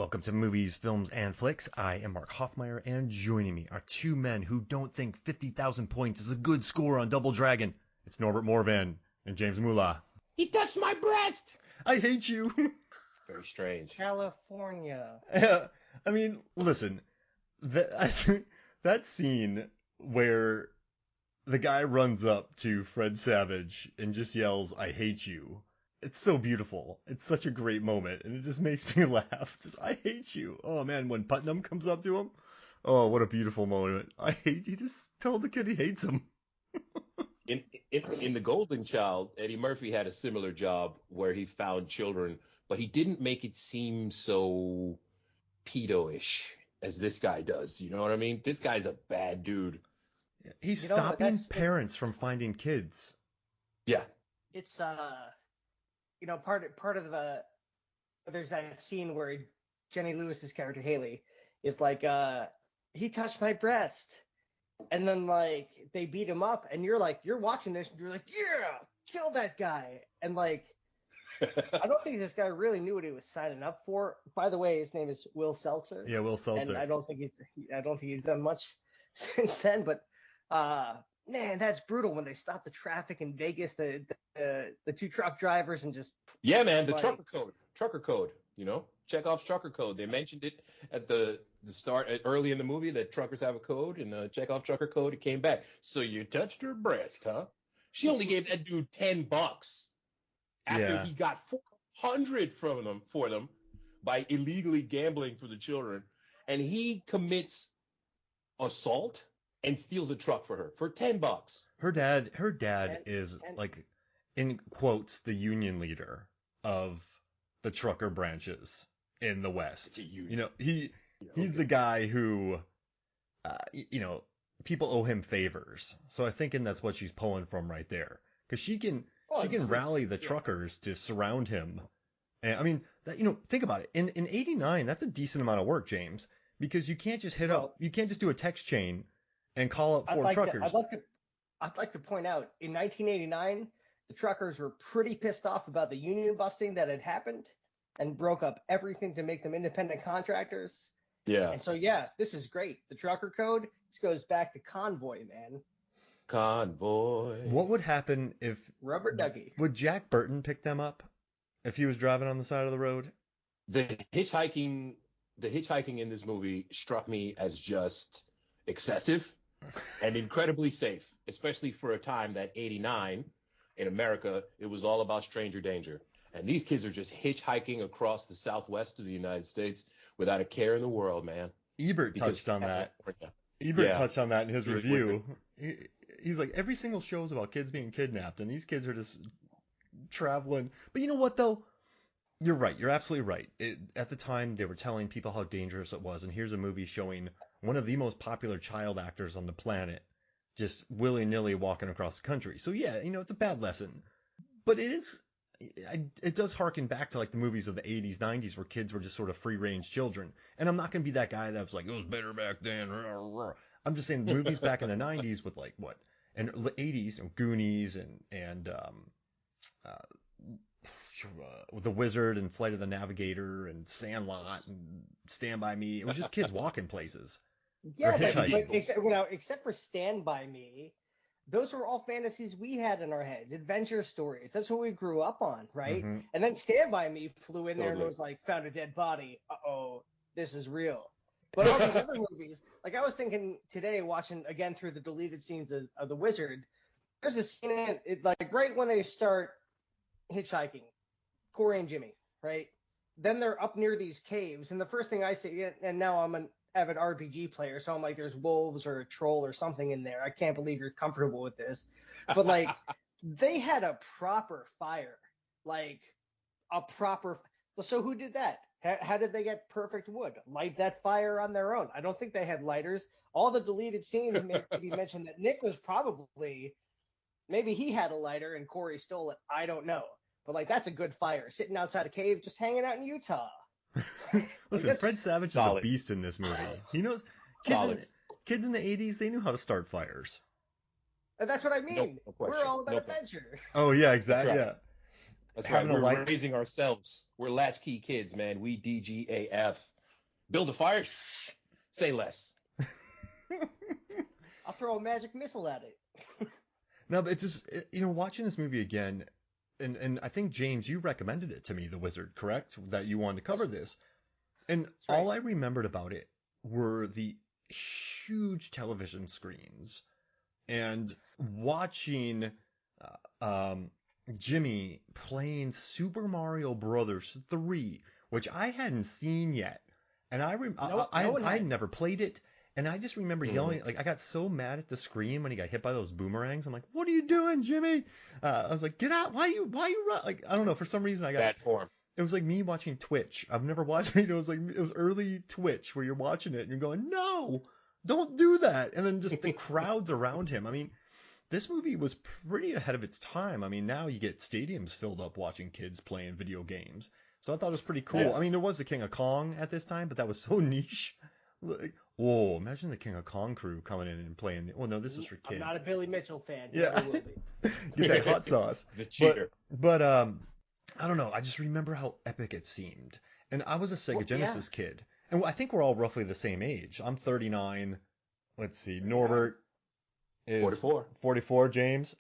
welcome to Movies, Films, and Flicks. I am Mark Hoffmeyer, and joining me are two men who don't think 50,000 points is a good score on Double Dragon. It's Norbert Morvan and James Moolah. He touched my breast! I hate you. Very strange. California. I mean, listen, that scene where the guy runs up to Fred Savage and just yells, "I hate you." It's so beautiful. It's such a great moment, and it just makes me laugh. Just, I hate you. Oh, man, when Putnam comes up to him, oh, what a beautiful moment. I hate you. Just tell the kid he hates him. In The Golden Child, Eddie Murphy had a similar job where he found children, but he didn't make it seem so pedo-ish as this guy does. You know what I mean? This guy's a bad dude. He's stopping parents from finding kids. Yeah. It's part of the there's that scene where Jenny Lewis's character Haley is like, he touched my breast, and then like they beat him up, and you're watching this, and you're like, yeah, kill that guy, and like I don't think this guy really knew what he was signing up for. By the way, his name is Will Seltzer. Yeah, Will Seltzer. And I don't think he's done much since then, but man, that's brutal when they stop the traffic in Vegas, the two truck drivers, and just yeah, man, the trucker code, you know, Chekhov's trucker code. They mentioned it at the start, early in the movie, that truckers have a code, and Chekhov's trucker code. It came back. So you touched her breast, huh? She only gave that dude $10 after he got 400 for them by illegally gambling for the children, and he commits assault and steals a truck for her for $10. Her dad is like, in quotes, the union leader of the trucker branches in the West. You know, he's the guy who, people owe him favors. So I'm thinking that's what she's pulling from right there, because she can rally the truckers to surround him. And I mean, think about it. In '89, that's a decent amount of work, James, because you can't just you can't just do a text chain and call up four truckers. I'd like to point out, in 1989, the truckers were pretty pissed off about the union busting that had happened and broke up everything to make them independent contractors. Yeah. And so, yeah, this is great. The trucker code, this goes back to Convoy, man. Convoy. What would happen if Rubber Ducky? Would Jack Burton pick them up if he was driving on the side of the road? The hitchhiking in this movie struck me as just excessive and incredibly safe, especially for a time that '89 in America, it was all about stranger danger. And these kids are just hitchhiking across the southwest of the United States without a care in the world, man. Ebert touched on that. Ebert touched on that in his review. He's like, every single show is about kids being kidnapped, and these kids are just traveling. But you know what, though? You're right. You're absolutely right. At the time, they were telling people how dangerous it was, and here's a movie showing one of the most popular child actors on the planet just willy-nilly walking across the country. So yeah, it's a bad lesson. But it does harken back to like the movies of the 80s, 90s, where kids were just sort of free-range children. And I'm not going to be that guy that was like, it was better back then. I'm just saying movies back in the 90s with like what? And the 80s, Goonies and The Wizard and Flight of the Navigator and Sandlot and Stand By Me. It was just kids walking places. Yeah, but except for Stand By Me, those were all fantasies we had in our heads, adventure stories. That's what we grew up on, right? Mm-hmm. And then Stand By Me flew in there and was like, found a dead body. Uh-oh, this is real. But all these other movies, like I was thinking today, watching again through the deleted scenes of The Wizard, there's a scene, like right when they start hitchhiking, Corey and Jimmy, right? Then they're up near these caves, and the first thing I see, and now I'm an avid RPG player, so I'm like, there's wolves or a troll or something in there. I can't believe you're comfortable with this. But like, they had a proper fire, like a proper. So who did that? How did they get perfect wood? Light that fire on their own? I don't think they had lighters. All the deleted scenes maybe mentioned that Nick was probably, maybe he had a lighter and Corey stole it. I don't know. But like, that's a good fire, sitting outside a cave, just hanging out in Utah. Listen, Fred Savage is a beast in this movie. He knows kids in the 80s, they knew how to start fires. And that's what I mean. No We're all about adventure. Oh yeah, exactly. That's right. Yeah. That's right. We're raising ourselves. We're latchkey kids, man. We DGAF. Build a fire? Say less. I'll throw a magic missile at it. No, but it's just, watching this movie again, and I think, James, you recommended it to me, The Wizard, correct? That you wanted to cover this. And all I remembered about it were the huge television screens and watching Jimmy playing Super Mario Brothers 3, which I hadn't seen yet. And I never played it. And I just remember yelling, like, I got so mad at the screen when he got hit by those boomerangs. I'm like, what are you doing, Jimmy? I was like, get out. Why you run? Like, I don't know. For some reason, I got bad form. It was like me watching Twitch. I've never watched it. It was early Twitch where you're watching it and you're going, no, don't do that. And then just the crowds around him. I mean, this movie was pretty ahead of its time. I mean, now you get stadiums filled up watching kids playing video games. So I thought it was pretty cool. Yes. I mean, there was the King of Kong at this time, but that was so niche. Like, whoa, imagine the King of Kong crew coming in and playing. Oh, no, this was for kids. I'm not a Billy Mitchell fan. Yeah. Get that hot sauce. The cheater. But I don't know. I just remember how epic it seemed. And I was a Sega Genesis kid. And I think we're all roughly the same age. I'm 39. Let's see. Norbert is 44. 44, James.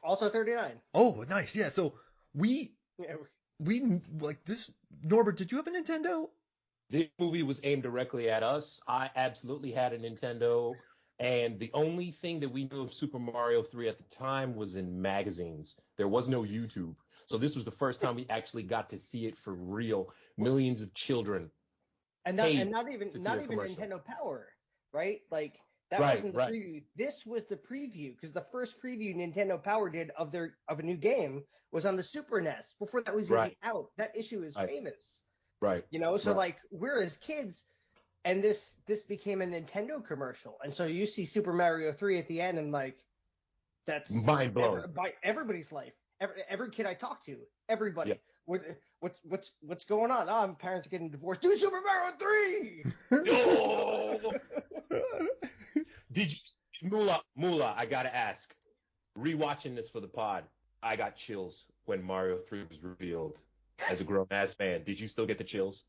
Also 39. Oh, nice. Yeah. So we like this. Norbert, did you have a Nintendo? This movie was aimed directly at us. I absolutely had a Nintendo. And the only thing that we knew of Super Mario 3 at the time was in magazines. There was no YouTube. So this was the first time we actually got to see it for real. Millions of children. And not even Nintendo Power, right? Like that wasn't the preview. This was the preview, because the first preview Nintendo Power did of a new game was on the Super NES before that was even out. That issue is famous. Right. So like we're as kids, and this became a Nintendo commercial, and so you see Super Mario 3 at the end, and like that's mind blowing by everybody's life. Every kid I talk to, everybody. Yeah. What's going on? Oh, my parents are getting divorced. Do Super Mario 3. No. Did you, Mula? I gotta ask. Rewatching this for the pod, I got chills when Mario 3 was revealed. As a grown ass fan, did you still get the chills?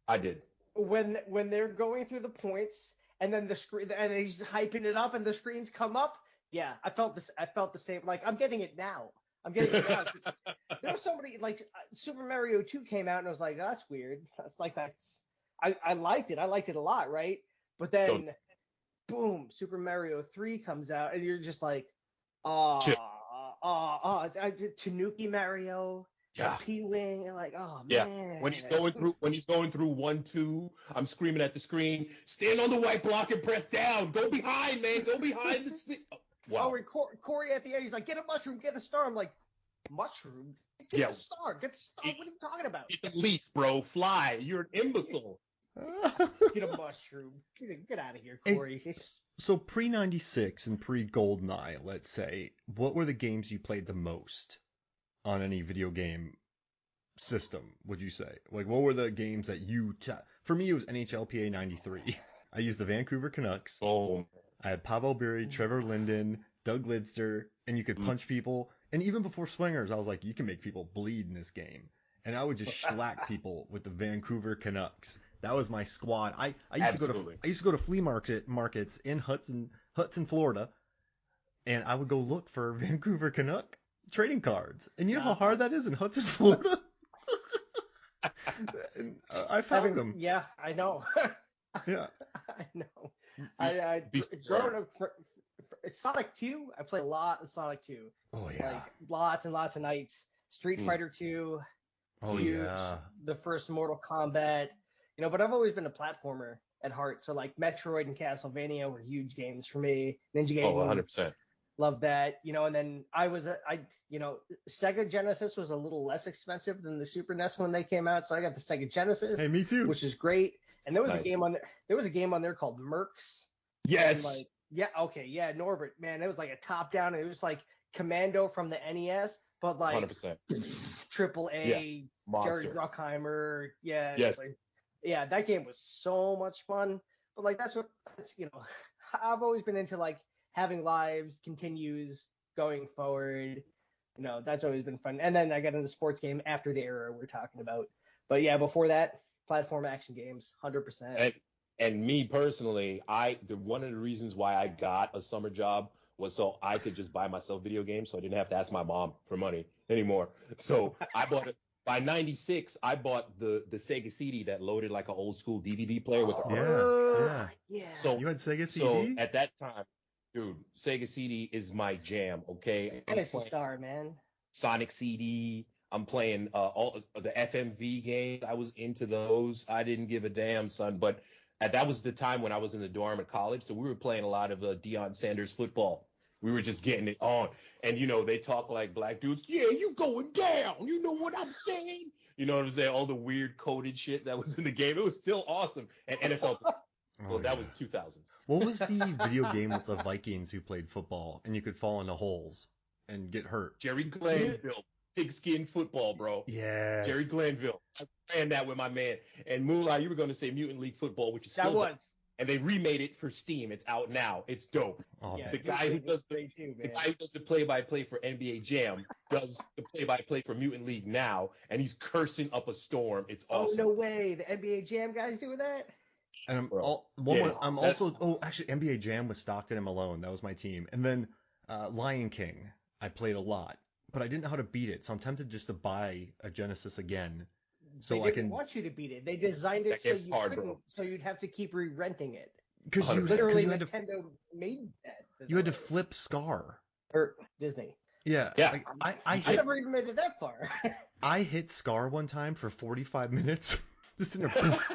I did. When they're going through the points and then the screen and he's hyping it up and the screens come up, yeah, I felt the same. Like I'm getting it now. There was somebody like Super Mario 2 came out and I was like, that's weird. I liked it. I liked it a lot, right? But then, boom, Super Mario 3 comes out and you're just like, Tanuki Mario. Yeah. P-Wing, and like, oh man. Yeah. When he's going through 1-2, I'm screaming at the screen, stand on the white block and press down. Go behind, man. Go behind the wow. Oh, and Corey at the end, he's like, get a mushroom, get a star. I'm like, mushroom? Get a star. Get a star. What are you talking about? Get the leaf, bro. Fly. You're an imbecile. Get a mushroom. Get out of here, Corey. So pre-96 and pre-GoldenEye, let's say, what were the games you played the most on any video game system, would you say? Like, what were the games that for me, it was NHLPA 93. I used the Vancouver Canucks. Oh. I had Pavel Bure, Trevor Linden, Doug Lidster, and you could punch people. And even before Swingers, I was like, you can make people bleed in this game. And I would just shellac people with the Vancouver Canucks. That was my squad. I used to go to flea markets in Hudson, Florida, and I would go look for Vancouver Canuck trading cards. And you know how hard that is in Hudson, Florida? I found them. Yeah, I know. Yeah. I know. I growing up for Sonic 2, I played a lot of Sonic 2. Oh yeah. Like lots and lots of nights. Street Fighter 2. Oh huge, yeah. The first Mortal Kombat. But I've always been a platformer at heart. So like Metroid and Castlevania were huge games for me. Ninja Gaiden. Oh, 100%. Love that, and then Sega Genesis was a little less expensive than the Super NES when they came out, so I got the Sega Genesis. Hey, me too. Which is great. And there was a game on there. There was a game on there called Mercs. Yes. Norbert, man, it was like a top down. It was like Commando from the NES, but like 100%. Triple A, Jerry Bruckheimer. Yeah. Yes. That game was so much fun. But like that's I've always been into like having lives continues going forward. That's always been fun. And then I got into the sports game after the era we're talking about. But yeah, before that, platform action games, 100%. And me personally, one of the reasons why I got a summer job was so I could just buy myself video games, so I didn't have to ask my mom for money anymore. So I bought it. By '96, I bought the Sega CD that loaded like an old school DVD player with. Yeah. So you had Sega CD. So at that time, dude, Sega CD is my jam. Okay. Phantasy Star, man. Sonic CD. I'm playing all the FMV games. I was into those. I didn't give a damn, son. But that was the time when I was in the dorm at college, so we were playing a lot of Deion Sanders football. We were just getting it on. And, they talk like black dudes. Yeah, you going down. You know what I'm saying? You know what I'm saying? All the weird coded shit that was in the game. It was still awesome. And NFL. That was 2000. What was the video game with the Vikings who played football and you could fall into holes and get hurt? Jerry Glanville. Pigskin football, bro. Yeah. Jerry Glanville. I ran that with my man. And Moolah, you were going to say Mutant League Football, which is still was. And they remade it for Steam. It's out now. It's dope. Oh, the guy who does the play-by-play for NBA Jam does the play-by-play for Mutant League now, and he's cursing up a storm. It's awesome. Oh, no way. The NBA Jam guys doing that? And actually, NBA Jam was Stockton and Malone. That was my team. And then Lion King, I played a lot. But I didn't know how to beat it, so I'm tempted just to buy a Genesis again. So they didn't want you to beat it. They designed it so you couldn't, so you'd have to keep re-renting it. Because Nintendo made that. You had to flip Scar. Or Disney. Yeah. Like, I never even made it that far. I hit Scar one time for 45 minutes. Just in there, poof,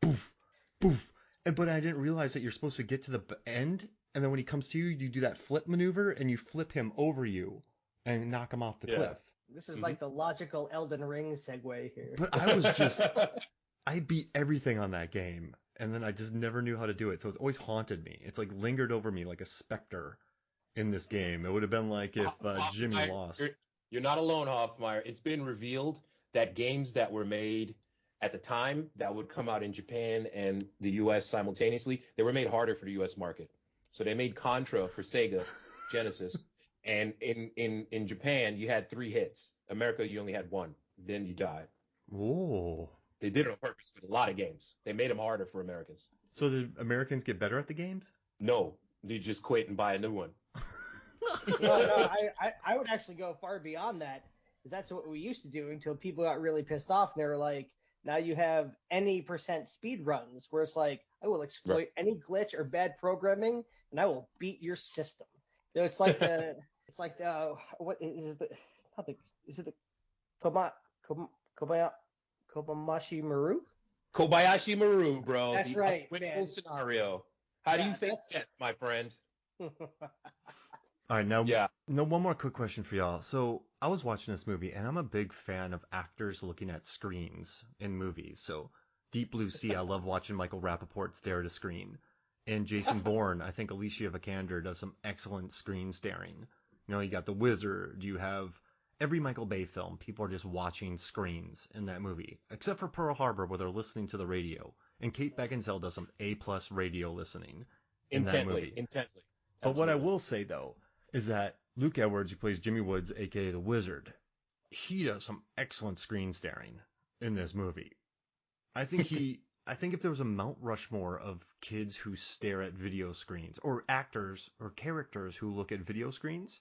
poof, poof. But I didn't realize that you're supposed to get to the end, and then when he comes to you, you do that flip maneuver, and you flip him over you. And knock him off the cliff. This is like the logical Elden Ring segue here. But I beat everything on that game, and then I just never knew how to do it. So it's always haunted me. It's like lingered over me like a specter in this game. It would have been like if Jimmy lost. You're not alone, Hoffmeyer. It's been revealed that games that were made at the time that would come out in Japan and the U.S. simultaneously, they were made harder for the U.S. market. So they made Contra for Sega Genesis. And in Japan, you had 3 hits. America, you only had 1. Then you died. Whoa. They did it on purpose with a lot of games. They made them harder for Americans. So did Americans get better at the games? No. They just quit and buy a new one. No, I would actually go far beyond that. Because that's what we used to do until people got really pissed off. And they were like, now you have any % speed runs where it's like, I will exploit any glitch or bad programming, and I will beat your system. So it's like the... It's like what is it? Is it the Kobayashi Maru? Kobayashi Maru, bro. That's right, man. Scenario. How do you think that, my friend? All right, now one more quick question for y'all. So I was watching this movie, and I'm a big fan of actors looking at screens in movies. So Deep Blue Sea, I love watching Michael Rappaport stare at a screen. And Jason Bourne, I think Alicia Vikander does some excellent screen staring. You got The Wizard, you have every Michael Bay film, people are just watching screens in that movie, except for Pearl Harbor where they're listening to the radio. And Kate Beckinsale does some A+ radio listening in that movie. Intently. But what I will say, though, is that Luke Edwards, who plays Jimmy Woods, a.k.a. The Wizard, he does some excellent screen staring in this movie. I think if there was a Mount Rushmore of kids who stare at video screens, or actors or characters who look at video screens,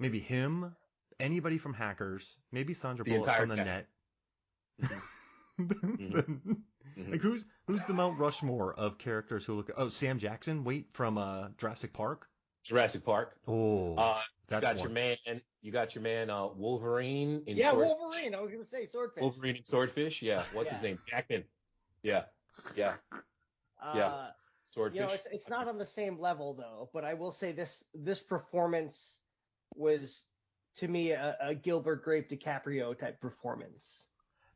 maybe him, anybody from Hackers, maybe Sandra Bullock from The Net. Like who's the Mount Rushmore of characters who look? Oh, Sam Jackson, from Jurassic Park. Jurassic Park. Oh, you got your man Wolverine. Wolverine. I was gonna say Swordfish. Wolverine and Swordfish. Yeah. What's his name? Jackman. Yeah. Swordfish. It's not on the same level though, but I will say this performance was to me a Gilbert Grape DiCaprio type performance.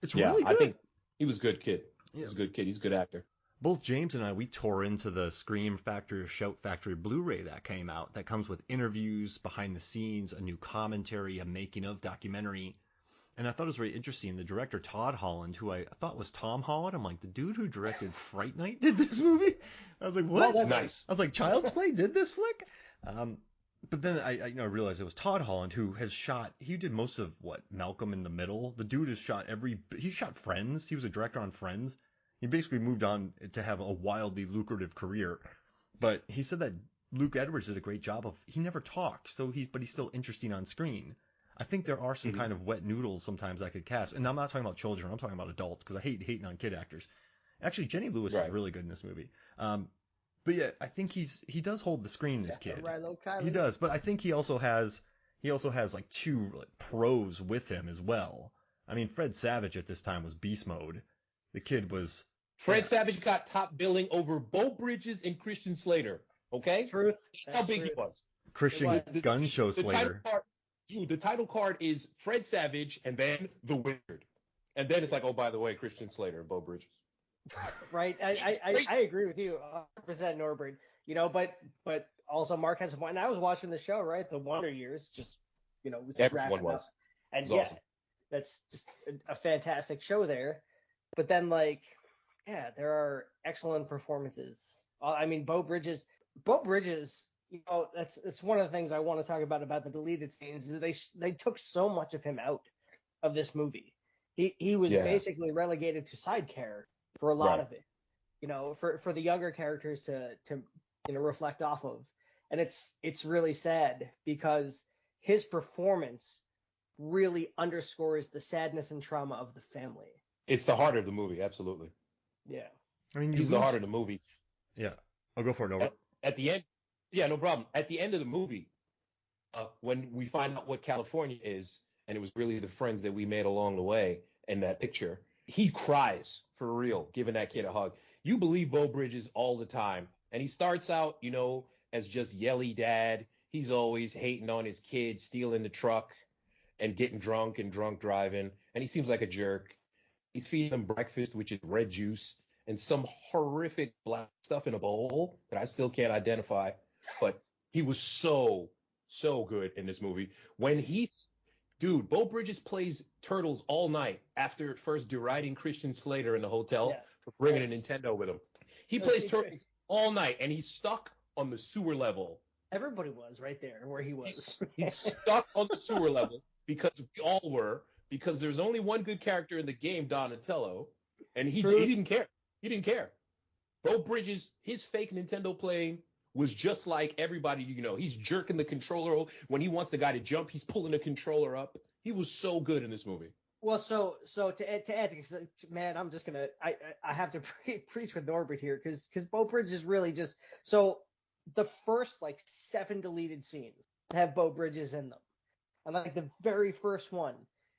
It's really good. I think he was a good kid. He's a good kid. He's a good actor. Both James and I, we tore into the Scream Factory or Shout Factory Blu-ray that came out. That comes with interviews, behind the scenes, a new commentary, a making of documentary. And I thought it was very interesting. The director, Todd Holland, who I thought was Tom Holland. I'm like, the dude who directed Fright Night did this movie? I was like, what? Nice. I was like, Child's Play did this flick? But then I realized it was Todd Holland who has shot. He did most of Malcolm in the Middle. The dude has shot he shot Friends. He was a director on Friends. He basically moved on to have a wildly lucrative career. But he said that Luke Edwards did a great job of. He never talks, but he's still interesting on screen. I think there are some kind of wet noodles sometimes I could cast, and I'm not talking about children. I'm talking about adults because I hate hating on kid actors. Actually, Jenny Lewis is really good in this movie. But yeah, I think he does hold the screen. This kid, he does. But I think he also has like two pros with him as well. I mean, Fred Savage at this time was beast mode. The kid was. Fred Savage got top billing over Beau Bridges and Christian Slater. Okay, truth. That's how big he was. Christian Gun Show Slater. The title card is Fred Savage and then The Wizard, and then it's like, oh, by the way, Christian Slater and Beau Bridges. Right. I agree with you 100%, Norbert. But also Mark has a point. And I was watching the show, right? The Wonder Years, just, was everyone was. Up. And awesome. That's just a fantastic show there. But then, there are excellent performances. I mean, Beau Bridges, that's one of the things I want to talk about the deleted scenes is they took so much of him out of this movie. He was basically relegated to side character for a lot of it, for the younger characters to reflect off of. And it's really sad because his performance really underscores the sadness and trauma of the family. It's the heart of the movie, absolutely. Yeah. I mean, he's the heart of the movie. Yeah. I'll go for it, Norbert. At the end, yeah, no problem. At the end of the movie, when we find out what California is, and it was really the friends that we made along the way in that picture, he cries for real, giving that kid a hug. You believe Beau Bridges all the time. And he starts out, as just yelly dad. He's always hating on his kid, stealing the truck and getting drunk and drunk driving. And he seems like a jerk. He's feeding them breakfast, which is red juice and some horrific black stuff in a bowl that I still can't identify. But he was so good in this movie. Dude, Beau Bridges plays Turtles all night after first deriding Christian Slater in the hotel for bringing a Nintendo with him. He plays Turtles all night, and he's stuck on the sewer level. Everybody was right there where he was. He's stuck on the sewer level because we all were, because there's only one good character in the game, Donatello, and he didn't care. He didn't care. Beau Bridges, his fake Nintendo playing was just like everybody, he's jerking the controller. When he wants the guy to jump, he's pulling the controller up. He was so good in this movie. Well, so to add, man, I'm just gonna, I have to preach with Norbert here because Beau Bridges is really just, so the first 7 deleted scenes have Beau Bridges in them, and the very first one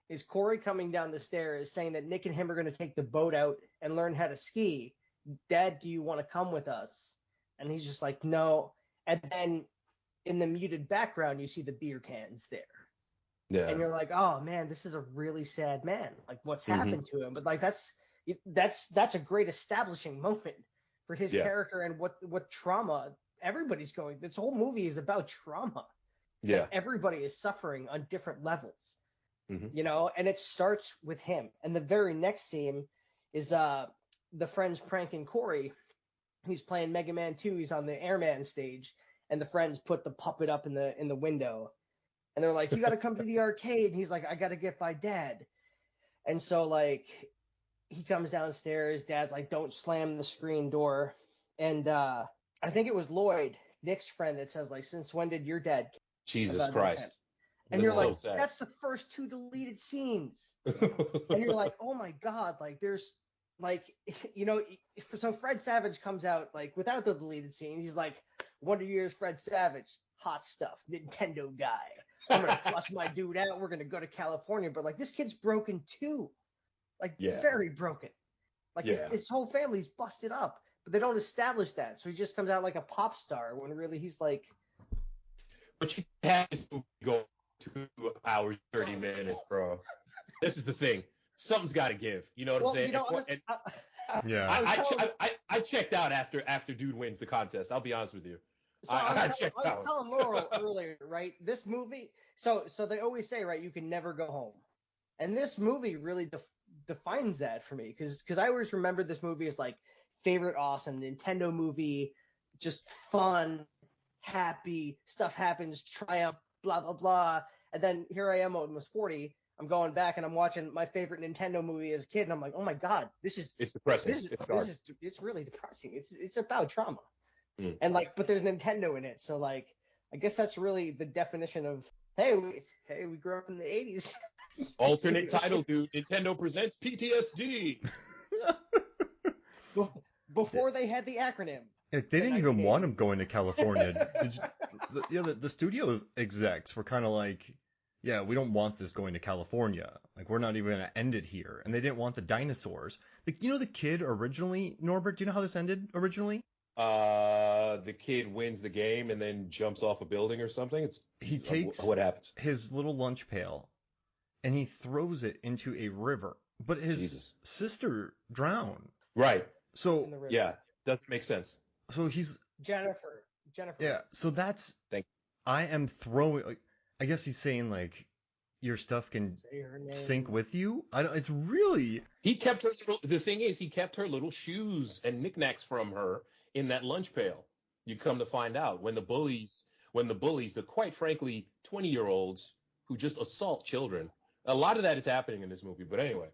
is Corey coming down the stairs saying that Nick and him are gonna take the boat out and learn how to ski. Dad, do you want to come with us? And he's just like, no. And then in the muted background, you see the beer cans there. Yeah. And you're like, oh man, this is a really sad man. What's happened to him? But that's a great establishing moment for his character and what trauma everybody's going. This whole movie is about trauma. Yeah. Everybody is suffering on different levels. And it starts with him. And the very next scene is the friends pranking Corey. He's playing Mega Man 2. He's on the Airman stage, and the friends put the puppet up in the window, and they're like, "You got to come to the arcade." And he's like, "I got to get by Dad." And so he comes downstairs. Dad's like, "Don't slam the screen door." And I think it was Lloyd, Nick's friend, that says "Since when did your dad?" Jesus Christ. And you're like, so that's the first 2 deleted scenes. And you're like, oh my God, there's. So Fred Savage comes out without the deleted scenes. He's like, Wonder Years Fred Savage, hot stuff, Nintendo guy. I'm gonna bust my dude out. We're gonna go to California. But this kid's broken too, very broken. His whole family's busted up, but they don't establish that. So he just comes out like a pop star when really he's like. But you have this movie go 2 hours 30 minutes, bro. This is the thing. Something's got to give. You know what I'm saying? I checked out after dude wins the contest. I'll be honest with you. So I was telling Laurel earlier, right? This movie. So they always say, right, you can never go home, and this movie really defines that for me because I always remember this movie as favorite awesome Nintendo movie, just fun, happy, stuff happens, triumph, blah, blah, blah. And then here I am, almost 40. I'm going back and I'm watching my favorite Nintendo movie as a kid, and I'm like, oh my God, it's depressing. It's really depressing. It's about trauma. And like, but there's Nintendo in it, so like, I guess that's really the definition of hey, we grew up in the 80s. Alternate title, dude. Nintendo presents PTSD. Before they had the acronym. They didn't even want him going to California. The studio execs were kind of like, yeah, we don't want this going to California. Like, we're not even going to end it here. And they didn't want the dinosaurs. The kid originally, Norbert, do you know how this ended originally? The kid wins the game and then jumps off a building or something. He takes what happens? His little lunch pail and he throws it into a river. But his sister drowned. Right. So yeah, doesn't make sense. So he's Jennifer. Yeah. So that's I am throwing. Like, I guess he's saying like your stuff can sink with you. It's really. He kept her. The thing is, he kept her little shoes and knickknacks from her in that lunch pail. You come to find out when the bullies, the quite frankly 20-year-olds who just assault children. A lot of that is happening in this movie. But anyway.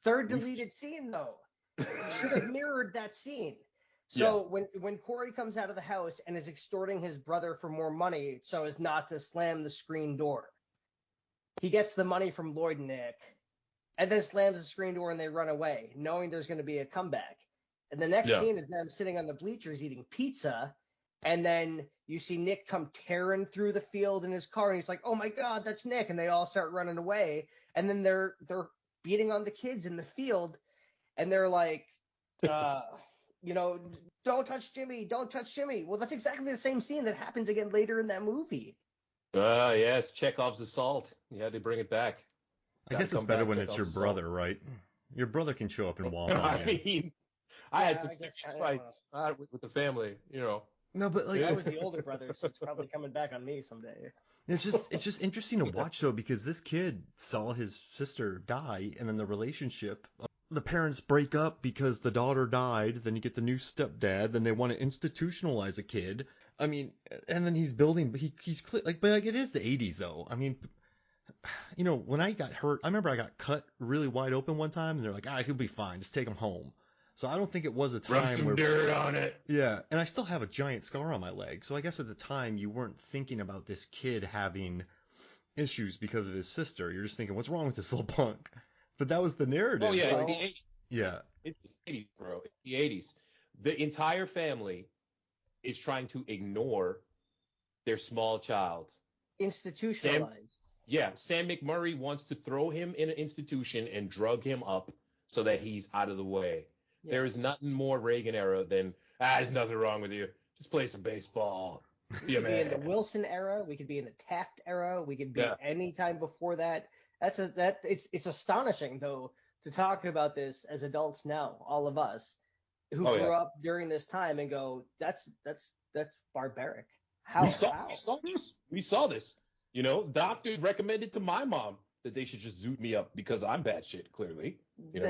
Third deleted scene though. Should have mirrored that scene. So when Corey comes out of the house and is extorting his brother for more money so as not to slam the screen door, he gets the money from Lloyd and Nick and then slams the screen door and they run away, knowing there's going to be a comeback. And the next scene is them sitting on the bleachers eating pizza, and then you see Nick come tearing through the field in his car, and he's like, "Oh my God, that's Nick!" And they all start running away, and then they're beating on the kids in the field, and they're like, don't touch Jimmy, don't touch Jimmy. Well, that's exactly the same scene that happens again later in that movie. Yes, Chekhov's assault. You had to bring it back. I guess it's better when it's your brother, right? Your brother can show up and womp on you. I mean, I had some serious fights with the family, No, but like I was the older brother, so it's probably coming back on me someday. It's just interesting to watch though, because this kid saw his sister die, and then the relationship. The parents break up because the daughter died. Then you get the new stepdad. Then they want to institutionalize a kid. I mean, and then he's building. He's like, but like it is the 80s though. I mean, when I got hurt, I remember I got cut really wide open one time, and they're like, he'll be fine. Just take him home. So I don't think it was a time Rub some dirt on it. Yeah, and I still have a giant scar on my leg. So I guess at the time you weren't thinking about this kid having issues because of his sister. You're just thinking, what's wrong with this little punk? But that was the narrative. Oh yeah, it's the 80s. Yeah. It's the 80s, bro. It's the 80s. The entire family is trying to ignore their small child. Institutionalized. Sam McMurray wants to throw him in an institution and drug him up so that he's out of the way. Yeah. There is nothing more Reagan era than, there's nothing wrong with you. Just play some baseball. We could be in the Wilson era. We could be in the Taft era. We could be any time before that. It's astonishing though to talk about this as adults now, all of us who grew up during this time and go, that's barbaric. How? We saw this. Doctors recommended to my mom that they should just zoot me up because I'm bad shit, clearly. The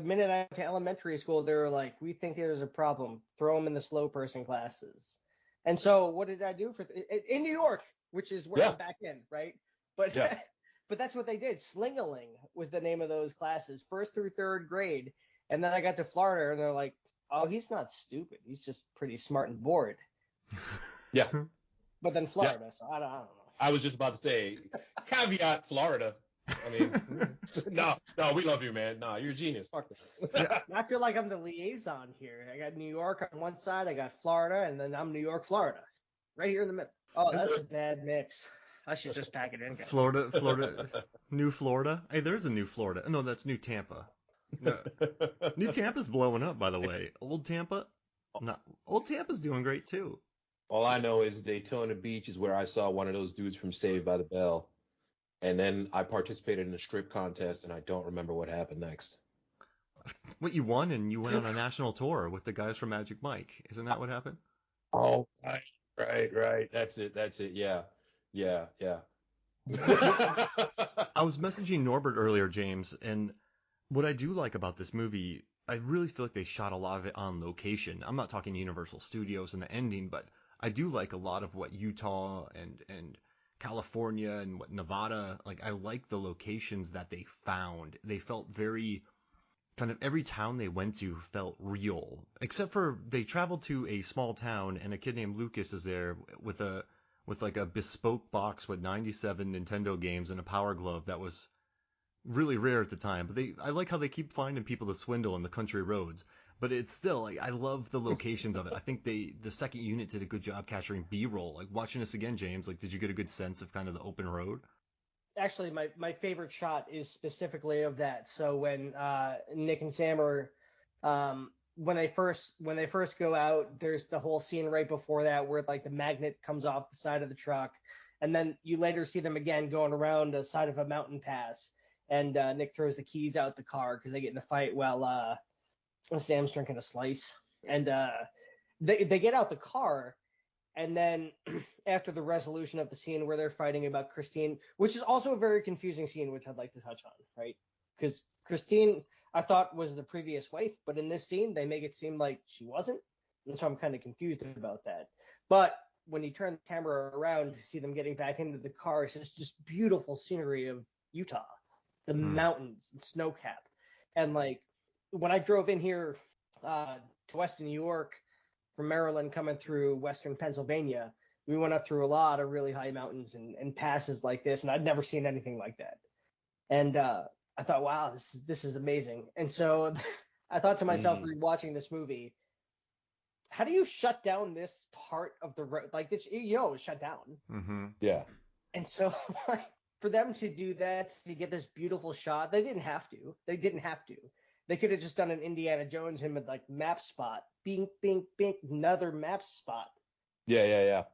minute I went to elementary school, they were like, we think there's a problem. Throw them in the slow person classes. And so what did I do in New York, which is where I'm back in, right? But but that's what they did. Slingaling was the name of those classes, 1st through 3rd grade. And then I got to Florida, and they're like, oh, he's not stupid. He's just pretty smart and bored. Yeah. But then Florida, so I don't know. I was just about to say, caveat Florida. I mean, no, we love you, man. No, you're a genius. Fuck that. I feel like I'm the liaison here. I got New York on one side, I got Florida, and then I'm New York, Florida. Right here in the middle. Oh, that's a bad mix. I should just pack it in, guys. Florida, New Florida. Hey, there's a New Florida. No, that's New Tampa. No. New Tampa's blowing up, by the way. Old Tampa's doing great too. All I know is Daytona Beach is where I saw one of those dudes from Saved by the Bell. And then I participated in a strip contest, and I don't remember what happened next. What, you won, and you went on a national tour with the guys from Magic Mike. Isn't that what happened? Oh, right. That's it. Yeah. I was messaging Norbert earlier, James, and what I do like about this movie I really feel like they shot a lot of it on location. I'm not talking Universal Studios and the ending, but I do like a lot of what Utah and California and what Nevada, like I like the locations that they found. They felt very kind of every town they went to felt real, except for they traveled to a small town and a kid named Lucas is there with like a bespoke box with 97 Nintendo games and a Power Glove that was really rare at the time. But I like how they keep finding people to swindle on the country roads. But it's still like I love the locations of it. I think the second unit did a good job capturing B-roll. Like watching this again, James, like did you get a good sense of kind of the open road? Actually, my favorite shot is specifically of that. So when Nick and Sam are when they first go out, there's the whole scene right before that where like the magnet comes off the side of the truck, and then you later see them again going around the side of a mountain pass, and Nick throws the keys out the car because they get in a fight while Sam's drinking a slice, and they get out the car. And then after the resolution of the scene where they're fighting about Christine, which is also a very confusing scene, which I'd like to touch on, right? Because Christine, I thought was the previous wife, but in this scene, they make it seem like she wasn't. And so I'm kind of confused about that. But when you turn the camera around to see them getting back into the car, it's just beautiful scenery of Utah, the mountains, and snow cap. And like when I drove in here to Western New York, from Maryland coming through Western Pennsylvania, we went up through a lot of really high mountains and passes like this, and I'd never seen anything like that. And I thought, wow, this is amazing. And so I thought to myself, rewatching this movie, how do you shut down this part of the road? Like, it was shut down. Mm-hmm. Yeah. And so for them to do that, to get this beautiful shot, they didn't have to. They could have just done an Indiana Jones him with like map spot, bing, bing, bing, another map spot. Yeah.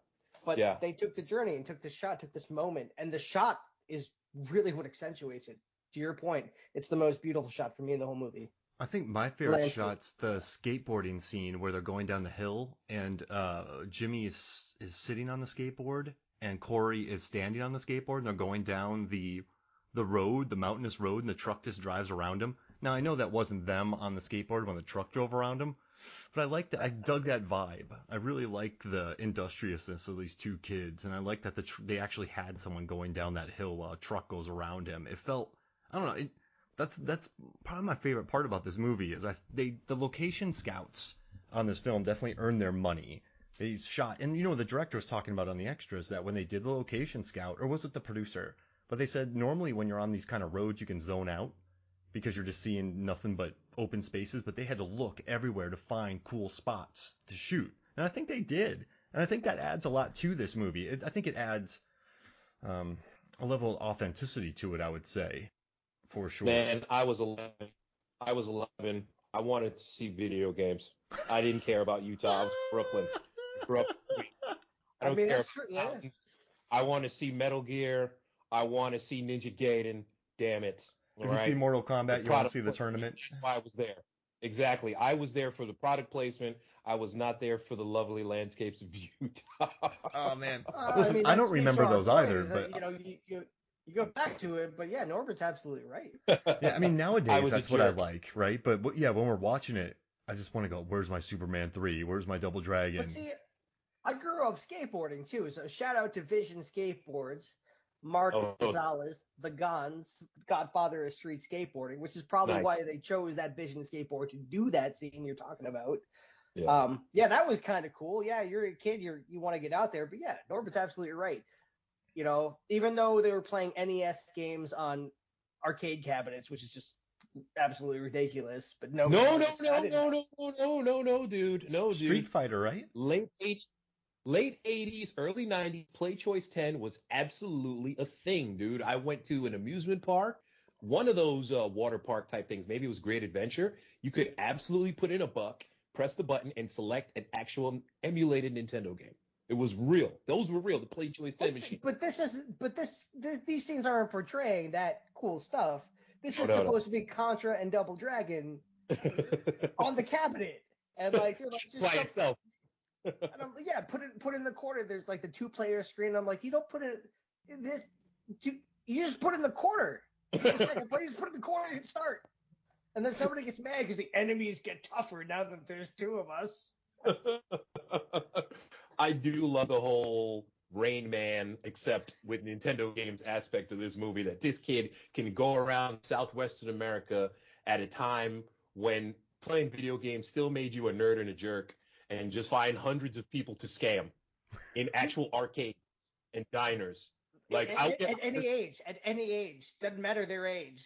But they took the journey and took the shot, took this moment, and the shot is really what accentuates it. To your point, it's the most beautiful shot for me in the whole movie. I think my favorite shot's the skateboarding scene where they're going down the hill and Jimmy is sitting on the skateboard and Corey is standing on the skateboard and they're going down the road, the mountainous road, and the truck just drives around them. Now, I know that wasn't them on the skateboard when the truck drove around them, but I liked that. I dug that vibe. I really like the industriousness of these two kids, and I like that they actually had someone going down that hill while a truck goes around him. It felt, I don't know, that's probably my favorite part about this movie is the location scouts on this film definitely earned their money. They shot, and the director was talking about on the extras that when they did the location scout, or was it the producer? But they said normally when you're on these kind of roads, you can zone out because you're just seeing nothing but open spaces, but they had to look everywhere to find cool spots to shoot. And I think they did. And I think that adds a lot to this movie. I think it adds a level of authenticity to it, I would say, for sure. Man, I was 11. I wanted to see video games. I didn't care about Utah. I was Brooklyn. I don't care about mountains. I want to see Metal Gear. I want to see Ninja Gaiden. Damn it. If you see Mortal Kombat, you want to see the tournament? That's why I was there. Exactly. I was there for the product placement. I was not there for the lovely landscapes of Utah. Oh, man. Listen, I don't remember those either. But you go back to it, but yeah, Norbert's absolutely right. Yeah, I mean, nowadays that's what I like, right? But yeah, when we're watching it, I just want to go, where's my Superman 3? Where's my Double Dragon? But see, I grew up skateboarding too, so shout out to Vision Skateboards. Mark Gonzalez, the godfather of street skateboarding, which is probably why they chose that Vision skateboard to do that scene you're talking about. Yeah, that was kind of cool. Yeah, you're a kid, you want to get out there, but yeah, Norbert's absolutely right. Even though they were playing NES games on arcade cabinets, which is just absolutely ridiculous, but no, dude. Street Fighter, right? Late 80s, early 90s, Play Choice 10 was absolutely a thing, dude. I went to an amusement park, one of those water park type things. Maybe it was Great Adventure. You could absolutely put in a buck, press the button, and select an actual emulated Nintendo game. It was real. Those were real, the Play Choice 10 machine. But these scenes aren't portraying that cool stuff. This is supposed to be Contra and Double Dragon on the cabinet. And like, they're like, just by itself. And I'm like, put it in the corner. There's like the 2-player screen. I'm like, you don't put it in this. You just put it in the corner. Second place, put it in the corner and start. And then somebody gets mad because the enemies get tougher now that there's two of us. I do love the whole Rain Man, except with Nintendo games aspect of this movie, that this kid can go around Southwestern America at a time when playing video games still made you a nerd and a jerk, and just find hundreds of people to scam in actual arcades and diners. Like at any age, doesn't matter their age.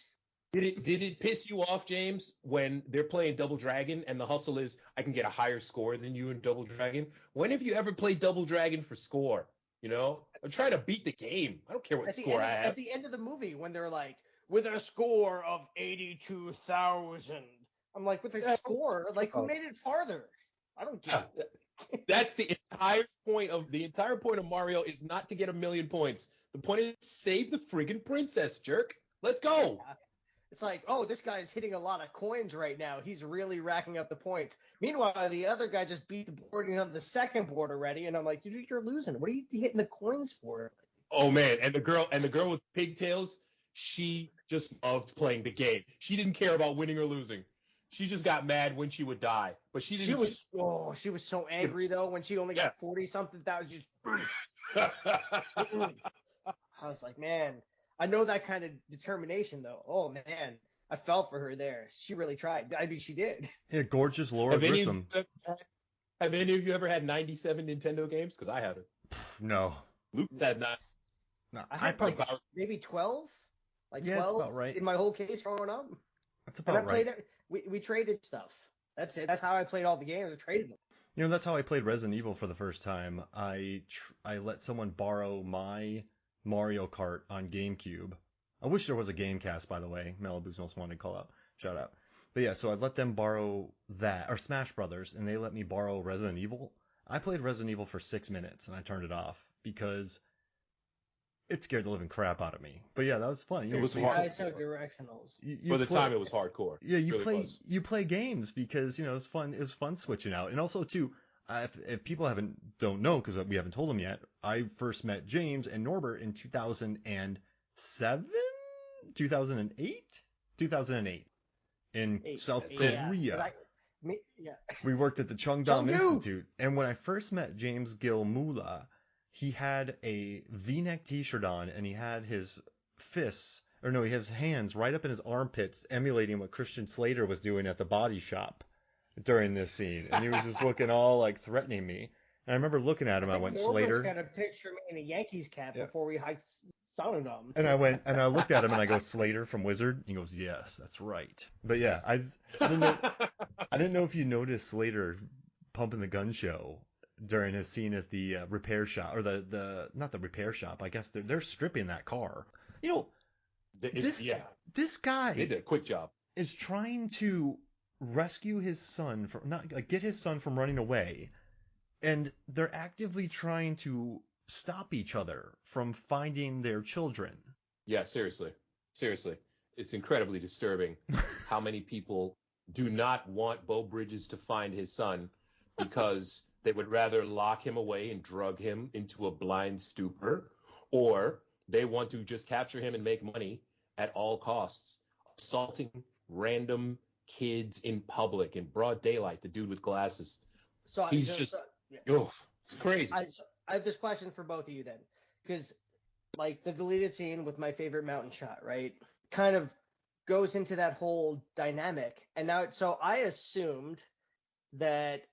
Did it piss you off, James, when they're playing Double Dragon and the hustle is I can get a higher score than you in Double Dragon? When have you ever played Double Dragon for score? You know, I'm trying to beat the game. I don't care what score I have. At the end of the movie, when they're like, with a score of 82,000, I'm like, with a score, like, who made it farther? I don't get it. That's the entire point of Mario is not to get 1,000,000 points. The point is to save the friggin' princess, jerk. Let's go. Yeah. It's like, oh, this guy's hitting a lot of coins right now. He's really racking up the points. Meanwhile, the other guy just beat the board on the second board already, and I'm like, dude, you're losing. What are you hitting the coins for? Oh man, and the girl with pigtails, she just loved playing the game. She didn't care about winning or losing. She just got mad when she would die, but she didn't. She was so angry though when she only got 40-something thousand. I was like, man. I know that kind of determination, though. Oh, man. I fell for her there. She really tried. I mean, she did. Yeah, gorgeous Laura Grissom. Have any of you ever had 97 Nintendo games? Because I haven't. No. Luke's had 9. No, I had maybe 12? Like 12 that's about right. In my whole case growing up. That's about right. We traded stuff. That's it. That's how I played all the games. I traded them. You know, that's how I played Resident Evil for the first time. I let someone borrow my Mario Kart on GameCube. I wish there was a Gamecast, by the way. Malibu's Most Wanted call out. Shout out. But yeah, so I let them borrow that, or Smash Brothers, and they let me borrow Resident Evil. I played Resident Evil for 6 minutes, and I turned it off because it scared the living crap out of me. But yeah, that was fun. It was hard. I saw directionals. For the time, it was hardcore. Yeah, you play games because, you know, it was fun. It was fun switching out. And also, too, if people don't know, because we haven't told them yet, I first met James and Norbert in 2007, 2008 in South Korea. Yeah. We worked at the Cheongdam Institute, and when I first met James Gil Mula, he had a V-neck T-shirt on, and he had his hands right up in his armpits, emulating what Christian Slater was doing at the Body Shop during this scene, and he was just looking all like threatening me. And I remember looking at him. I went, Slater. Got a picture of me in a Yankees cap before we hiked Soundom. And I looked at him and I go, Slater from Wizard. He goes, yes, that's right. But yeah, I didn't know if you noticed Slater pumping the gun show during his scene at the repair shop, or not the repair shop. I guess they're stripping that car. You know, this guy. They did a quick job. Is trying to rescue his son get his son from running away, and they're actively trying to stop each other from finding their children. Yeah, seriously, it's incredibly disturbing how many people do not want Beau Bridges to find his son because they would rather lock him away and drug him into a blind stupor, or they want to just capture him and make money at all costs, assaulting random kids in public in broad daylight. The dude with glasses. So he's it's crazy. I have this question for both of you then, because like the deleted scene with my favorite mountain shot, right, kind of goes into that whole dynamic. And now, so I assumed that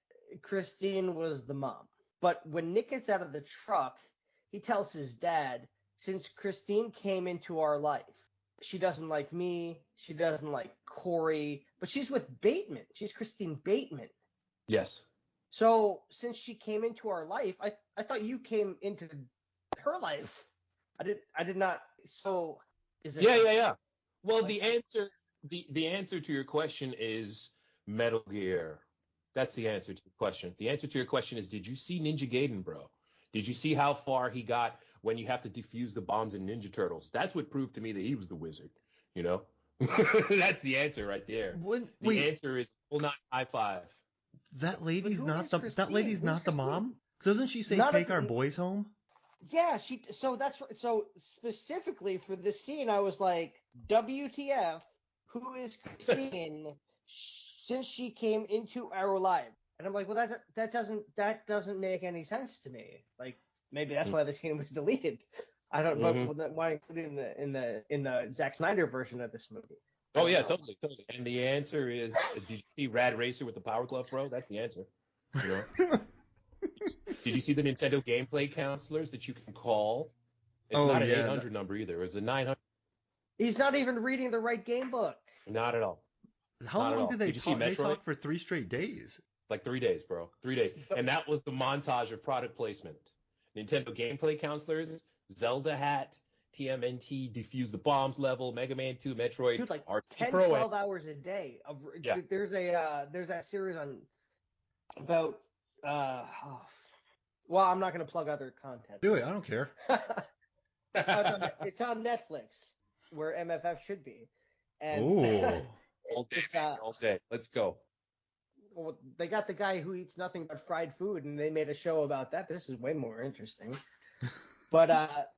Christine was the mom, but when Nick gets out of the truck, he tells his dad, since Christine came into our life, she doesn't like me, she doesn't like Corey, but she's with Bateman. She's Christine Bateman. Yes. So since she came into our life, I thought you came into her life. I did not. So is it? Yeah. Well, like, the answer to your question is Metal Gear. That's the answer to your question. The answer to your question is, did you see Ninja Gaiden, bro? Did you see how far he got when you have to defuse the bombs in Ninja Turtles? That's what proved to me that he was the wizard, you know? That's the answer right there. The answer is full not high five. That lady's not the mom? Doesn't she say take our boys home? Yeah, so specifically for this scene I was like, WTF, who is Christine since she came into our life? And I'm like, well, that doesn't make any sense to me. Like, maybe that's why this game was deleted. I don't know why include it in the Zack Snyder version of this movie. Oh yeah, totally. And the answer is, did you see Rad Racer with the Power Glove, bro? That's the answer. You know? Did you see the Nintendo gameplay counselors that you can call? It's not an 800 number either. It's a 900. He's not even reading the right game book. Not at all. How long did they talk? They talked for 3 straight days. Like 3 days, bro. 3 days. And that was the montage of product placement. Nintendo gameplay counselors, Zelda hat, TMNT, defuse the bombs level, Mega Man 2, Metroid. Dude, like RC 10, Pro 12 hours a day. There's that series on about well, I'm not going to plug other content. Do it. I don't care. It's on Netflix, where MFF should be. And all day. Let's go. Well, they got the guy who eats nothing but fried food, and they made a show about that. This is way more interesting. But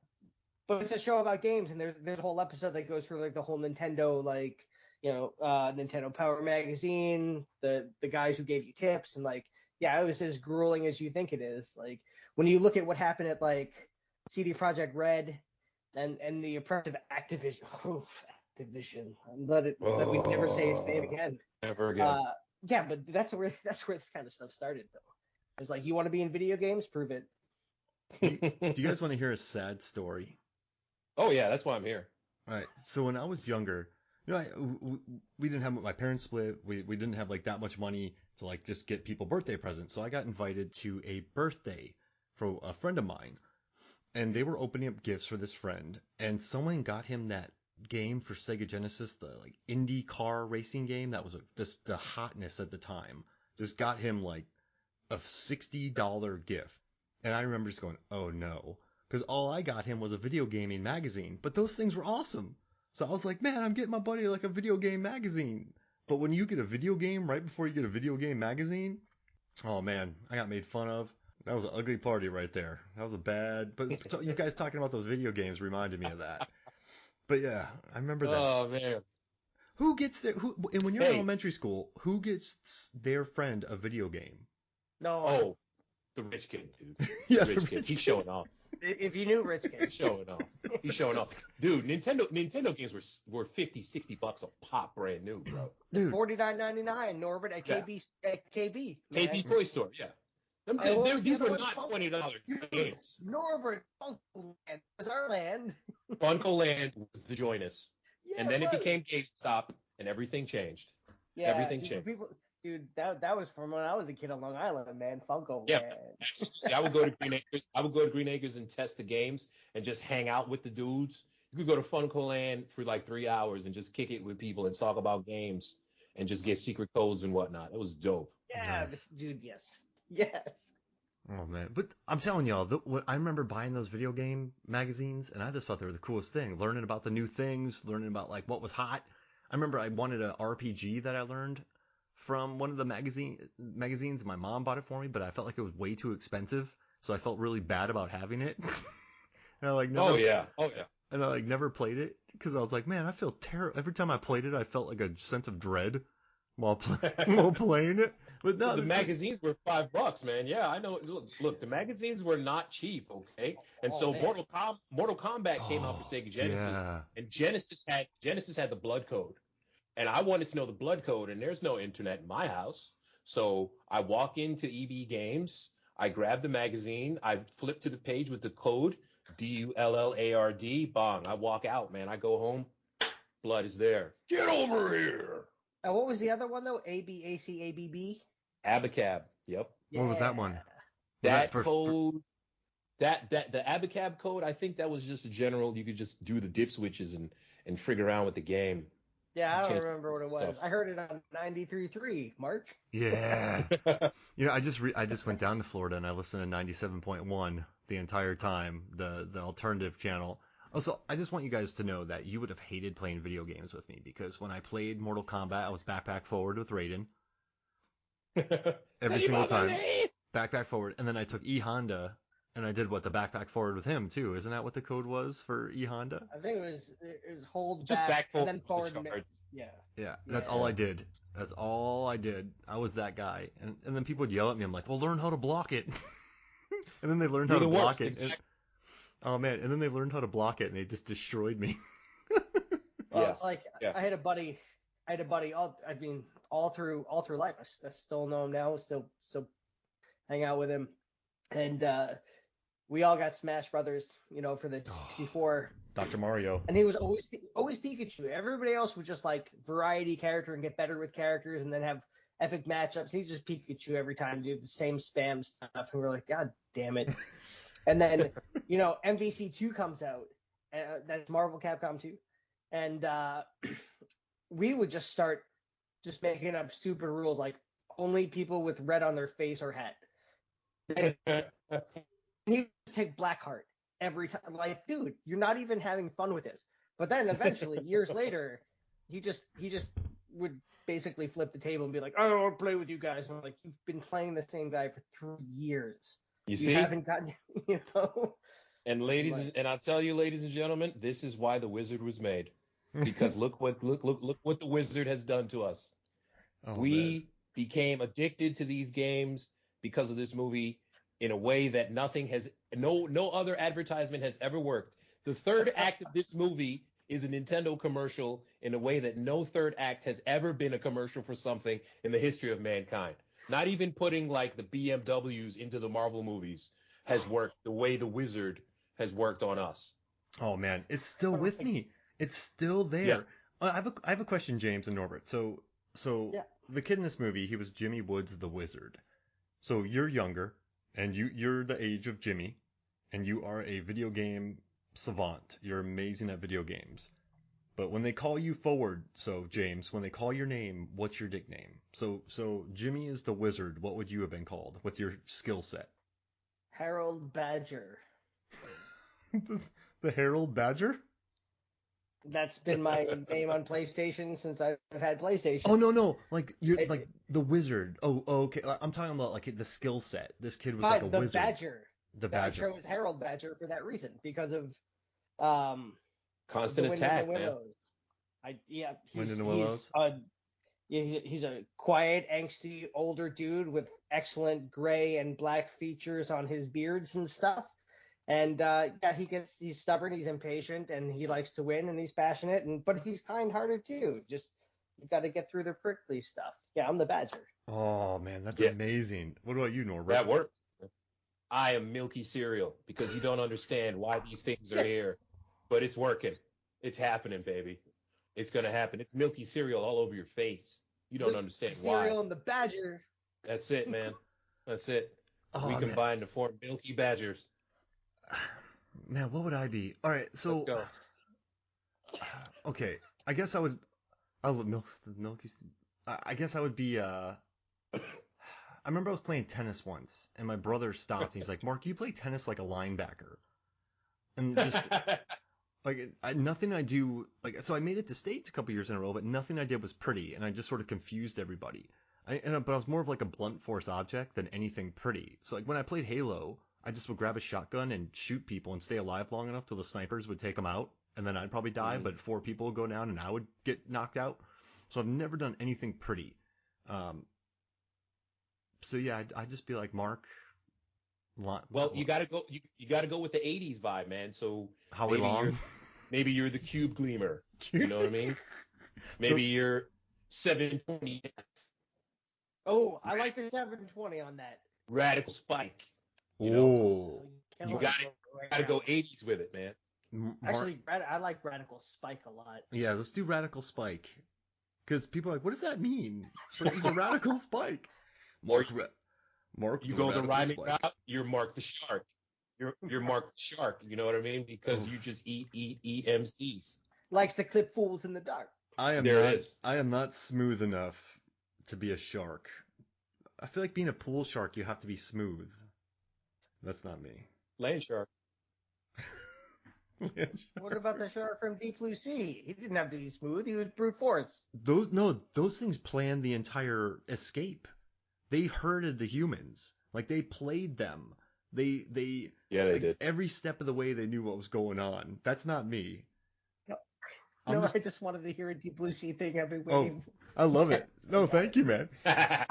it's a show about games, and there's a whole episode that goes through like the whole Nintendo, like, you know, Nintendo Power Magazine, the guys who gave you tips, and like, yeah, it was as grueling as you think it is. Like, when you look at what happened at like CD Projekt Red and the oppressive Activision. Let me never say its name again. Never again. Yeah, but that's where this kind of stuff started, though. It's like, you want to be in video games? Prove it. Do you guys want to hear a sad story? Oh yeah, that's why I'm here. All right. So when I was younger, you know, we didn't have, my parents split. We didn't have like that much money to like just get people birthday presents. So I got invited to a birthday for a friend of mine, and they were opening up gifts for this friend, and someone got him that game for Sega Genesis, the like indie car racing game that was the hotness at the time. Just got him like a $60 gift, and I remember just going, oh no, because all I got him was a video gaming magazine, but those things were awesome. So I was like, man, I'm getting my buddy like a video game magazine. But when you get a video game right before you get a video game magazine, oh man, I got made fun of. That was an ugly party right there. That was a bad. But you guys talking about those video games reminded me of that. But yeah, I remember that. Oh man. Who gets their and when you're in elementary school, who gets their friend a video game? No. Oh, the rich kid, dude. Yeah, the rich kid. He's showing off. If you knew rich kid. He's showing off. He's showing off. Dude, Nintendo games were $50-$60 a pop, brand new, bro. Dude. $49.99, Norbert, at KB. KB Toy Store, yeah. These were not $20 games. Norbert, Funko Land was our land. Funko Land was the join us. Yeah, and then it became GameStop, and everything changed. Yeah, everything changed. That was from when I was a kid on Long Island, man. Funko yeah, Land. Absolutely. I would go to Green Acres and test the games and just hang out with the dudes. You could go to Funko Land for like 3 hours and just kick it with people and talk about games and just get secret codes and whatnot. It was dope. Yeah, nice. Dude, yes. Yes. Oh man, but I'm telling y'all, I remember buying those video game magazines, and I just thought they were the coolest thing. Learning about the new things, learning about like what was hot. I remember I wanted an RPG that I learned from one of the magazines. My mom bought it for me, but I felt like it was way too expensive, so I felt really bad about having it. And I like never. Oh yeah. And I like never played it because I was like, man, I feel terrible. Every time I played it, I felt like a sense of dread while playing it. But no, the magazines were $5, man. Yeah, I know. Look, the magazines were not cheap, okay? And Mortal Kombat came out for Sega Genesis, and Genesis had the blood code, and I wanted to know the blood code, and there's no internet in my house, so I walk into EB Games, I grab the magazine, I flip to the page with the code DULLARD, bong. I walk out, man. I go home, blood is there. Get over here. What was the other one though? ABACABB? Abacab. Yep. Yeah. What was that one? That code. That the Abacab code. I think that was just a general. You could just do the dip switches and figure around with the game. Yeah, I don't remember what it was. I heard it on 93.3, Mark. Yeah. You know, I just went down to Florida and I listened to 97.1 the entire time, the alternative channel. Also, I just want you guys to know that you would have hated playing video games with me because when I played Mortal Kombat, I was backpack forward with Raiden. Every single time. Backpack forward. And then I took E-Honda and I did the backpack forward with him too. Isn't that what the code was for E-Honda? I think it was hold just back and then forward. Yeah, that's all I did. That's all I did. I was that guy. And then people would yell at me. I'm like, well, learn how to block it. And then they learned how to block it. Exactly. Oh man! And then they learned how to block it, and they just destroyed me. Well, it's like I had a buddy. All through life. I still know him now. Still hang out with him, and we all got Smash Brothers, for the 64. Dr. Mario. And he was always Pikachu. Everybody else would just like variety character and get better with characters, and then have epic matchups. He's just Pikachu every time, do the same spam stuff, and we're like, God damn it. And then, MVC2 comes out. That's Marvel Capcom 2. And we would just start just making up stupid rules, like only people with red on their face or head. He would pick Blackheart every time. Like, dude, you're not even having fun with this. But then eventually, years later, he just would basically flip the table and be like, I don't want to play with you guys. And I'm like, you've been playing the same guy for 3 years. You haven't gotten, And and I'll tell you, ladies and gentlemen, this is why the Wizard was made. Because look what the Wizard has done to us. We became addicted to these games because of this movie in a way that no other advertisement has ever worked. The third act of this movie is a Nintendo commercial in a way that no third act has ever been a commercial for something in the history of mankind. Not even putting like the BMWs into the Marvel movies has worked the way the Wizard has worked on us. Oh man, it's still with me. It's still there. Yeah. I have a question, James and Norbert. So the kid in this movie, he was Jimmy Woods the Wizard. So you're younger, and you're the age of Jimmy, and you are a video game savant. You're amazing at video games. But when they call you forward, so James, when they call your name, what's your nickname? So Jimmy is the Wizard. What would you have been called with your skill set? Harold Badger. The Harold Badger? That's been my name on PlayStation since I've had PlayStation. Oh no, like you're like the Wizard. Oh, okay. I'm talking about like the skill set. This kid was like a wizard. The Badger. I chose Harold Badger for that reason because of constant attack. Wind in the Willows. Wind in the Willows. He's a quiet, angsty older dude with excellent gray and black features on his beards and stuff. And he's stubborn, he's impatient, and he likes to win, and he's passionate, but he's kind-hearted too. Just you got to get through the prickly stuff. Yeah, I'm the Badger. Oh man, that's amazing. What about you, Norbert? That works. I am Milky Cereal because you don't understand why these things are here, but it's working. It's happening, baby. It's gonna happen. It's Milky Cereal all over your face. You don't understand why. Cereal and the Badger. That's it, man. That's it. We combined to form Milky Badgers. Man, what would I be? All right, so let's go. Okay, I guess I would be I remember I was playing tennis once, and my brother stopped, and he's like, Mark, you play tennis like a linebacker. And just, like, nothing I do, like, so I made it to States a couple years in a row, but nothing I did was pretty, and I just sort of confused everybody. But I was more of like a blunt force object than anything pretty. So, like, when I played Halo, I just would grab a shotgun and shoot people and stay alive long enough till the snipers would take them out, and then I'd probably die, but 4 people would go down, and I would get knocked out. So I've never done anything pretty. So yeah, I'd just be like Mark. Well, you gotta go. You gotta go with the '80s vibe, man. So Howie Long. Maybe you're the Cube Gleamer. You know what I mean? Maybe you're 720. Oh, I like the 720 on that. Radical Spike. You gotta go '80s with it, man. Actually, I like Radical Spike a lot. Yeah, let's do Radical Spike. Because people are like, what does that mean? He's a Radical Spike. Mark, you go the rhyming route, you're Mark the Shark. You're Mark the Shark, you know what I mean? Because you just eat MCs. Likes to clip fools in the dark. I am not smooth enough to be a shark. I feel like being a pool shark, you have to be smooth. That's not me. Land shark. What about the shark from Deep Blue Sea? He didn't have to be smooth. He was brute force. Those things planned the entire escape. They herded the humans. Like, they played them. They did. Every step of the way they knew what was going on. That's not me. No. I just wanted to hear a Deep Blue Sea thing I've been waiting for. I love it. No, thank you, man. Yeah,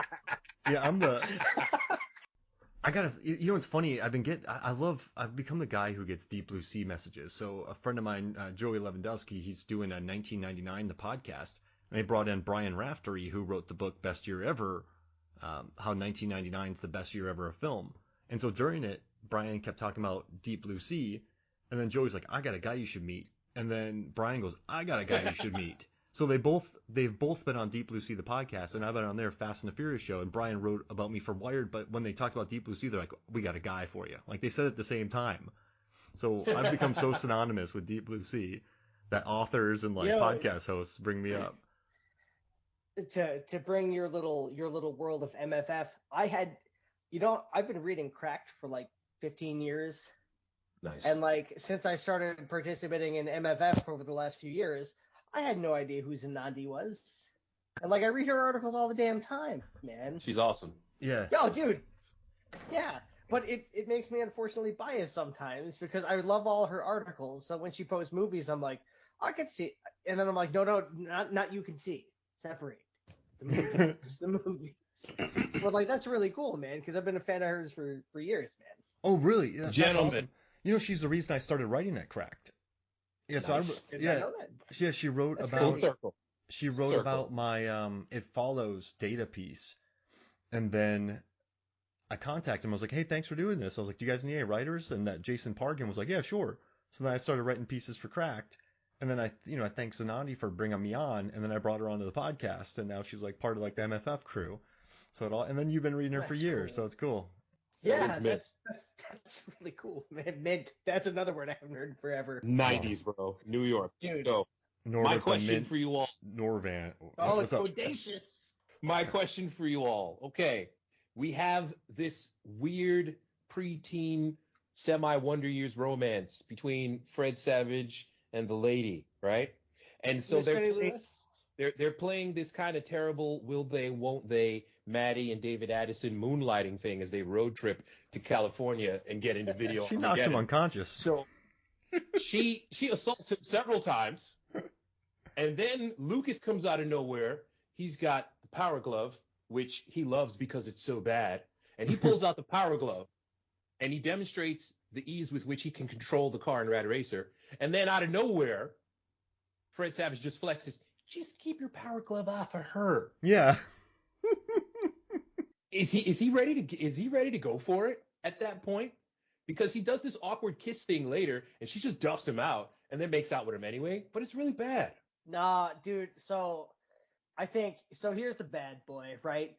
I gotta, it's funny. I've become the guy who gets Deep Blue Sea messages. So a friend of mine, Joey Lewandowski, he's doing a 1999, the podcast, and they brought in Brian Raftery, who wrote the book Best Year Ever, how 1999 is the best year ever of film. And so during it, Brian kept talking about Deep Blue Sea, and then Joey's like, I got a guy you should meet. And then Brian goes, I got a guy you should meet. So they've both been on Deep Blue Sea, the podcast, and I've been on their Fast and the Furious show, and Brian wrote about me for Wired, but when they talked about Deep Blue Sea, they're like, we got a guy for you. Like, they said it at the same time. So I've become so synonymous with Deep Blue Sea that authors and podcast hosts bring me up. To bring your little world of MFF, I've been reading Cracked for 15 years. Nice. And since I started participating in MFF over the last few years, I had no idea who Zanandi was. And I read her articles all the damn time, man. She's awesome. Yeah. Oh, dude. Yeah. But it makes me unfortunately biased sometimes because I love all her articles. So when she posts movies, I'm like, I can see. And then I'm like, no, not you can see. Separate. The movies, just the movies. But that's really cool, man, because I've been a fan of hers for years, man. Oh, really? Yeah, Gentlemen. Awesome. She's the reason I started writing at Cracked. Yeah, so nice. I know that. Yeah, she wrote That's about Full circle. She wrote about my It Follows data piece, and then I contacted him. I was like, hey, thanks for doing this. I was like, do you guys need any writers? And that Jason Pargin was like, yeah, sure. So then I started writing pieces for Cracked, and then I thanked Zanandi for bringing me on, and then I brought her onto the podcast, and now she's part of the MFF crew. So and then you've been reading her for years, so it's cool. Yeah, that's really cool, man. That's another word I haven't heard in forever. 90s, bro. New York. Dude. So, my question for you all. Norvan. Oh, it's audacious. My question for you all. Okay, we have this weird preteen semi-Wonder Years romance between Fred Savage and the lady, right? And so they're playing this kind of terrible will they, won't they, Maddie and David Addison moonlighting thing as they road trip to California and get into video. She knocks him unconscious. So she assaults him several times, and then Lucas comes out of nowhere. He's got the power glove, which he loves because it's so bad, and he pulls out the power glove, and he demonstrates the ease with which he can control the car in Rad Racer. And then out of nowhere, Fred Savage just flexes. Just keep your power glove off of her. Yeah. Is he ready to go for it at that point? Because he does this awkward kiss thing later, and she just duffs him out and then makes out with him anyway. But it's really bad. Nah, dude. So I think here's the bad boy, right?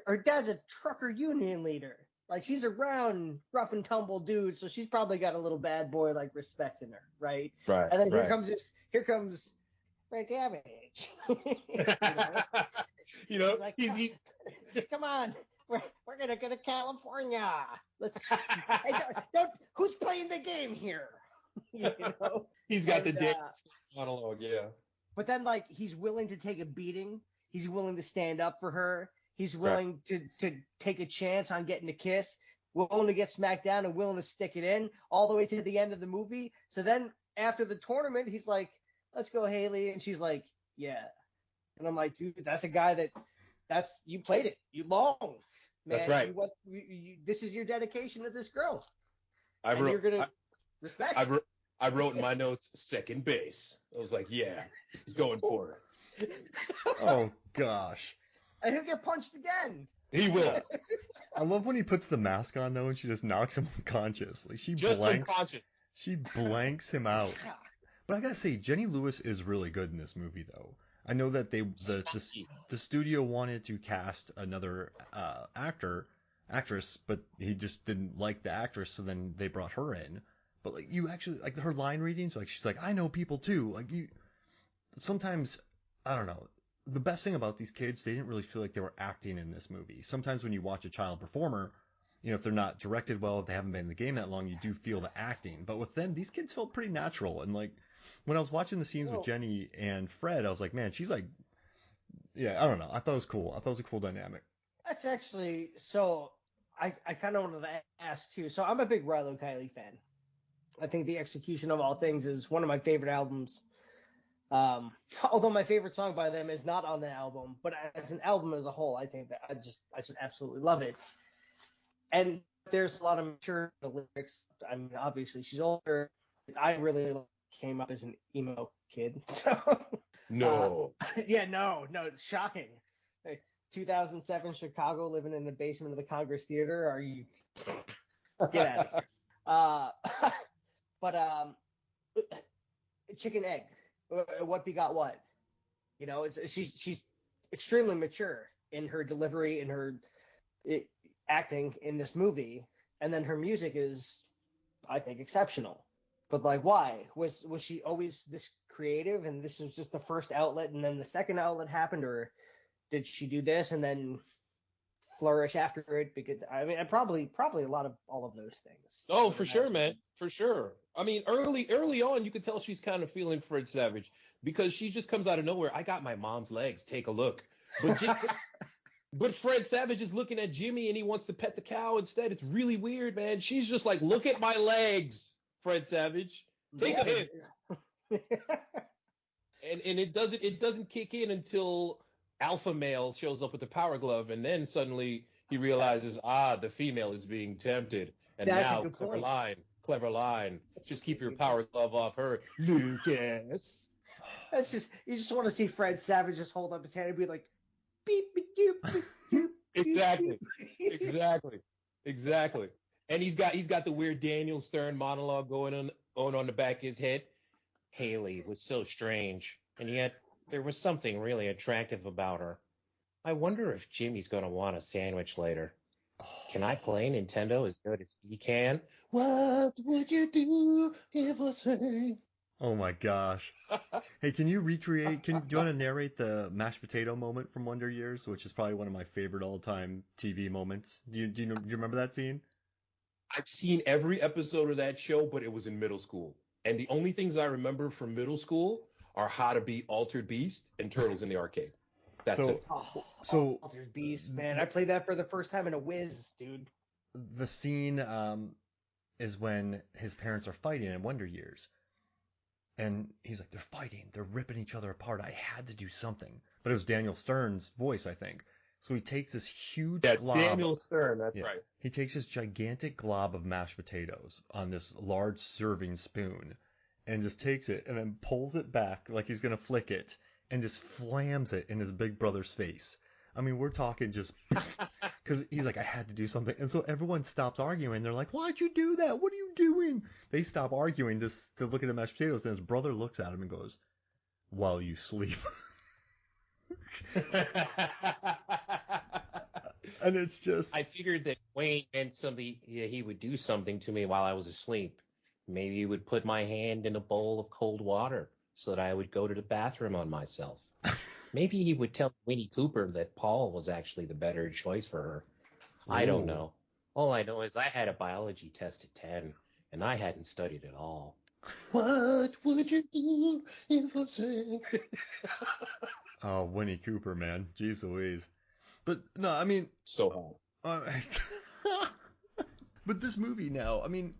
Her dad's a trucker union leader. She's around rough and tumble dudes, so she's probably got a little bad boy respecting her, right? Right. And then here comes Frank Savage. He's like, come on, we're gonna go to California. Let's. Don't, who's playing the game here? He's got the dick monologue, yeah. But then he's willing to take a beating. He's willing to stand up for her. He's willing to take a chance on getting a kiss. Willing to get smacked down and willing to stick it in all the way to the end of the movie. So then after the tournament, he's like, let's go, Haley. And she's like, yeah. And I'm like, dude, that's a guy you played it. You long. Man, that's right. This is your dedication to this girl. You're going to respect. I wrote in my notes, second base. I was like, yeah, he's going for it. Oh, gosh. And he'll get punched again. He will. I love when he puts the mask on, though, and she just knocks him unconscious. She blanks him out. But I gotta say, Jenny Lewis is really good in this movie, though. I know that the studio wanted to cast another actress, but he just didn't like the actress, so then they brought her in. But you actually her line readings, she's like, I know people too. Sometimes, I don't know. The best thing about these kids, they didn't really feel like they were acting in this movie. Sometimes when you watch a child performer, if they're not directed well, if they haven't been in the game that long, you do feel the acting. But with them, these kids felt pretty natural. And when I was watching the scenes with Jenny and Fred, I was like, man, she's yeah, I don't know. I thought it was cool. I thought it was a cool dynamic. That's actually, so I kind of wanted to ask too. So I'm a big Rilo Kiley fan. I think The Execution of All Things is one of my favorite albums. Although my favorite song by them is not on the album, but as an album as a whole, I think that I just absolutely love it. And there's a lot of mature in the lyrics. I mean, obviously she's older. I really came up as an emo kid, so no. Yeah, no, shocking. 2007 Chicago, living in the basement of the Congress Theater. Are you get out of here? But chicken egg. What begot what? You know, she's extremely mature in her delivery, in her acting in this movie, and then her music is, I think, exceptional. But like, why was she always this creative, and this was just the first outlet, and then the second outlet happened, or did she do this and then flourish after it? Because I mean, probably a lot of all of those things. Oh, for sure, man, for sure. I mean, early on, you could tell she's kind of feeling Fred Savage because she just comes out of nowhere. I got my mom's legs. Take a look. But Fred Savage is looking at Jimmy and he wants to pet the cow instead. It's really weird, man. She's just like, look at my legs, Fred Savage. Take a hit. and it doesn't kick in until alpha male shows up with the power glove, and then suddenly he realizes, the female is being tempted. And that's now, clever line. Just keep your power glove off her, Lucas. That's just, you just want to see Fred Savage just hold up his hand and be like, beep, beep, beep, beep, beep. Exactly. And he's got the weird Daniel Stern monologue going on the back of his head. Haley was so strange, and yet there was something really attractive about her. I wonder if Jimmy's going to want a sandwich later. Can I play Nintendo as good as he can? What would you do if I sang? Oh my gosh. Hey, can you recreate, do you want to narrate the mashed potato moment from Wonder Years, which is probably one of my favorite all-time TV moments? Do you remember that scene? I've seen every episode of that show, but it was in middle school. And the only things I remember from middle school are How to Beat Altered Beast and Turtles in the Arcade. That's it. So Altered Beast, man. I played that for the first time in a whiz, dude. The scene is when his parents are fighting in Wonder Years. And he's like, they're fighting. They're ripping each other apart. I had to do something. But it was Daniel Stern's voice, I think. So he takes this huge glob. Daniel Stern, that's right. He takes this gigantic glob of mashed potatoes on this large serving spoon and just takes it and then pulls it back like he's going to flick it and just flams it in his big brother's face. I mean, we're talking just because he's like, I had to do something. And so everyone stops arguing. They're like, why'd you do that? What are you doing? They stop arguing just to look at the mashed potatoes. And his brother looks at him and goes, while you sleep. And it's just, I figured that Wayne meant something. Yeah, he would do something to me while I was asleep. Maybe he would put my hand in a bowl of cold water so that I would go to the bathroom on myself. Maybe he would tell Winnie Cooper that Paul was actually the better choice for her. I don't know. All I know is I had a biology test at 10 and I hadn't studied at all. What would you do if I sang? Oh, Winnie Cooper, man. Jeez Louise. But, no, I mean... So hard. But this movie now, I mean,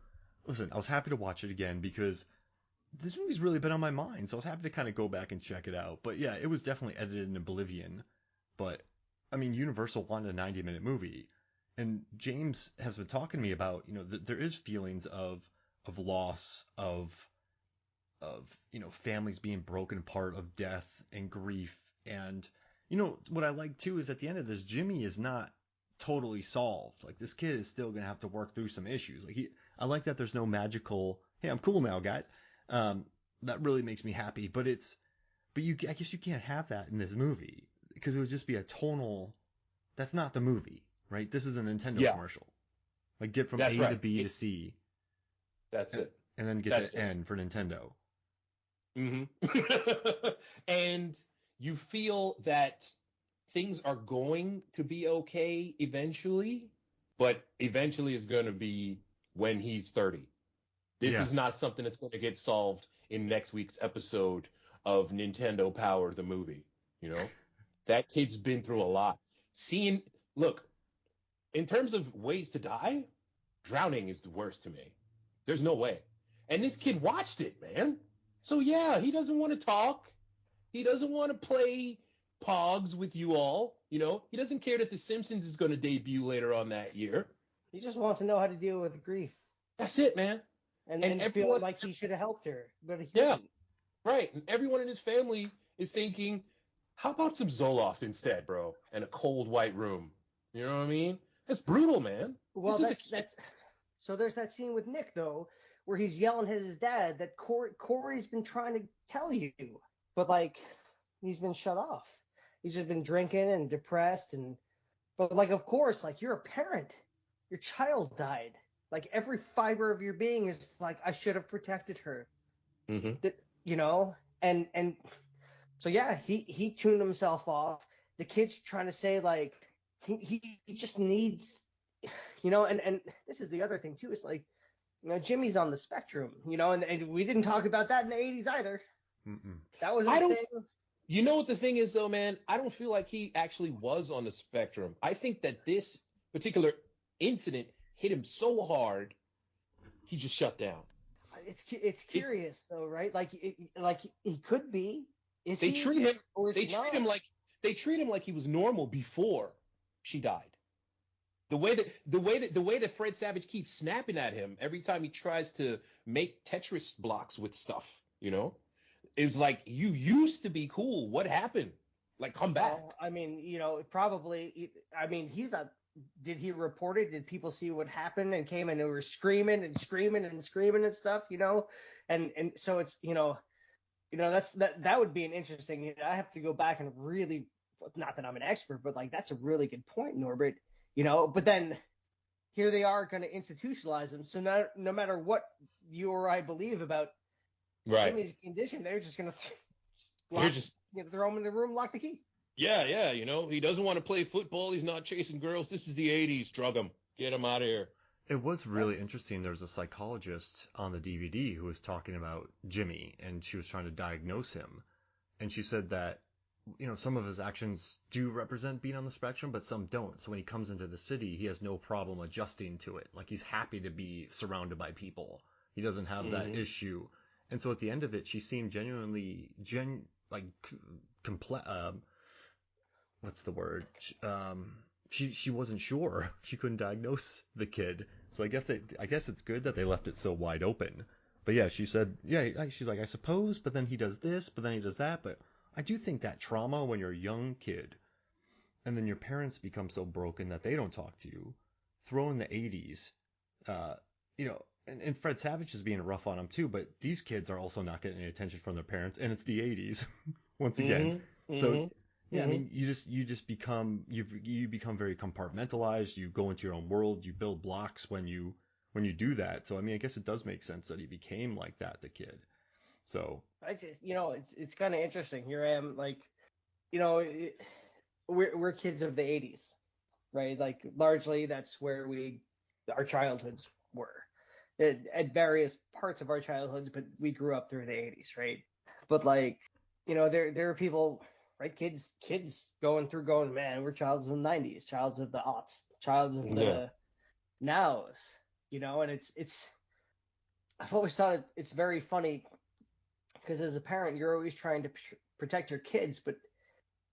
listen, I was happy to watch it again because this movie's really been on my mind, so I was happy to kind of go back and check it out. But yeah, it was definitely edited in oblivion. But, I mean, Universal wanted a 90-minute movie. And James has been talking to me about, you know, there is feelings of loss, of you know, families being broken apart, of death and grief. And, you know, what I like too is at the end of this, Jimmy is not totally solved. Like, this kid is still going to have to work through some issues. Like, I like that there's no magical, hey, I'm cool now, guys. That really makes me happy. But I guess you can't have that in this movie because it would just be a tonal, that's not the movie, right? This is a Nintendo commercial. Like, get from A to B to C. That's it. And then get to N for Nintendo. Mm-hmm. And you feel that things are going to be okay eventually, but eventually is going to be when he's 30. This is not something that's going to get solved in next week's episode of Nintendo Power, the movie. You know, that kid's been through a lot. Look, in terms of ways to die, drowning is the worst to me. There's no way. And this kid watched it, man. So yeah, he doesn't want to talk. He doesn't want to play Pogs with you all. You know, he doesn't care that The Simpsons is going to debut later on that year. He just wants to know how to deal with grief. That's it, man. And everyone, feel like he should have helped her, but he didn't. Right. And everyone in his family is thinking, how about some Zoloft instead, bro? And a cold white room. You know what I mean? That's brutal, man. Well, that's so there's that scene with Nick, though, where he's yelling at his dad that Corey's been trying to tell you, but, like, he's been shut off. He's just been drinking and depressed. But, like, of course, like, you're a parent. Your child died. Like, every fiber of your being is like, I should have protected her. Mm-hmm. You know? And so, yeah, he tuned himself off. The kid's trying to say, like, he just needs, you know, and this is the other thing, too. It's like, you know, Jimmy's on the spectrum, you know, and we didn't talk about that in the 80s either. Mm-mm. That was a thing. You know what the thing is, though, man? I don't feel like he actually was on the spectrum. I think that this particular incident hit him so hard, he just shut down. It's curious, though, right? Like he could be. They treat him like he was normal before she died. The way that Fred Savage keeps snapping at him every time he tries to make Tetris blocks with stuff, you know, it's like, you used to be cool. What happened? Like, come back. Well, I mean, you know, probably. I mean, did he report it? Did people see what happened and came and they were screaming and stuff, you know? And so it's, you know, that would be an interesting. I have to go back and really, not that I'm an expert, but, like, that's a really good point, Norbert. You know, but then here they are going to institutionalize him. So no matter what you or I believe about Jimmy's condition, they're just going to throw him in the room, lock the key. Yeah, you know, he doesn't want to play football. He's not chasing girls. This is the 80s. Drug him. Get him out of here. It was really interesting. There was a psychologist on the DVD who was talking about Jimmy, and she was trying to diagnose him. And she said that, you know, some of his actions do represent being on the spectrum, but some don't. So when he comes into the city, he has no problem adjusting to it. Like, he's happy to be surrounded by people. He doesn't have that issue. And so at the end of it, she seemed genuinely, what's the word? She wasn't sure. She couldn't diagnose the kid. So I guess it's good that they left it so wide open. But yeah, she said, she's like, I suppose, but then he does this, but then he does that, but I do think that trauma when you're a young kid and then your parents become so broken that they don't talk to you, throw in the 80s, you know, and Fred Savage is being rough on him too, but these kids are also not getting any attention from their parents, and it's the 80s once again. So yeah, I mean, you become very compartmentalized. You go into your own world. You build blocks when you do that. So I mean, I guess it does make sense that he became like that, the kid. So I just, you know, it's kind of interesting. Here I am, like, you know, we're kids of the 80s, right? Like, largely that's where our childhoods were at various parts of our childhoods, but we grew up through the 80s, right? But, like, you know, there are people, right? Kids going, man, we're childs of the 90s, childs of the aughts, childs of the nows, you know, and it's I've always thought it's very funny. Because as a parent, you're always trying to protect your kids, but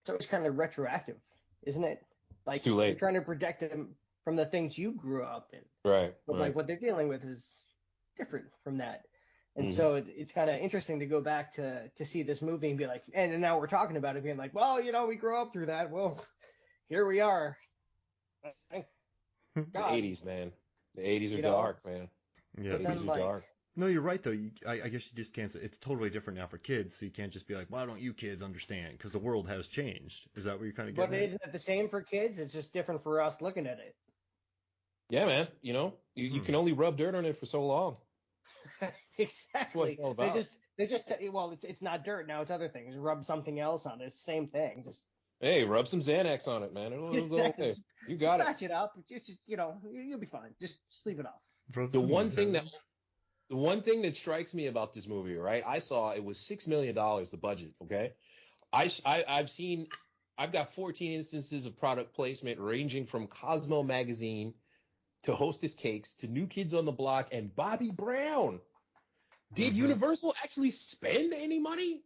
it's always kind of retroactive, isn't it? Like, it's too late. You're trying to protect them from the things you grew up in. Right. But like what they're dealing with is different from that. And so it's kind of interesting to go back to see this movie and be like, and now we're talking about it being like, well, you know, we grew up through that. Well, here we are. The 80s, man. The 80s are dark, man. Yeah, the 80s are dark. No, you're right, though. I guess you just can't say it's totally different now for kids, so you can't just be like, why don't you kids understand? Because the world has changed. Is that what you're kind of getting at? But isn't it the same for kids? It's just different for us looking at it. Yeah, man. You know, you can only rub dirt on it for so long. Exactly. That's what it's all about. They just well, it's not dirt now. It's other things. Rub something else on it. It's the same thing. Just hey, rub some Xanax on it, man. It'll go okay. You got just patch it up. Just you know, you'll be fine. Just sleep it off. The one thing that strikes me about this movie, right? I saw it was $6 million, the budget. Okay, I've got 14 instances of product placement ranging from Cosmo magazine to Hostess Cakes to New Kids on the Block and Bobby Brown. Did Universal actually spend any money?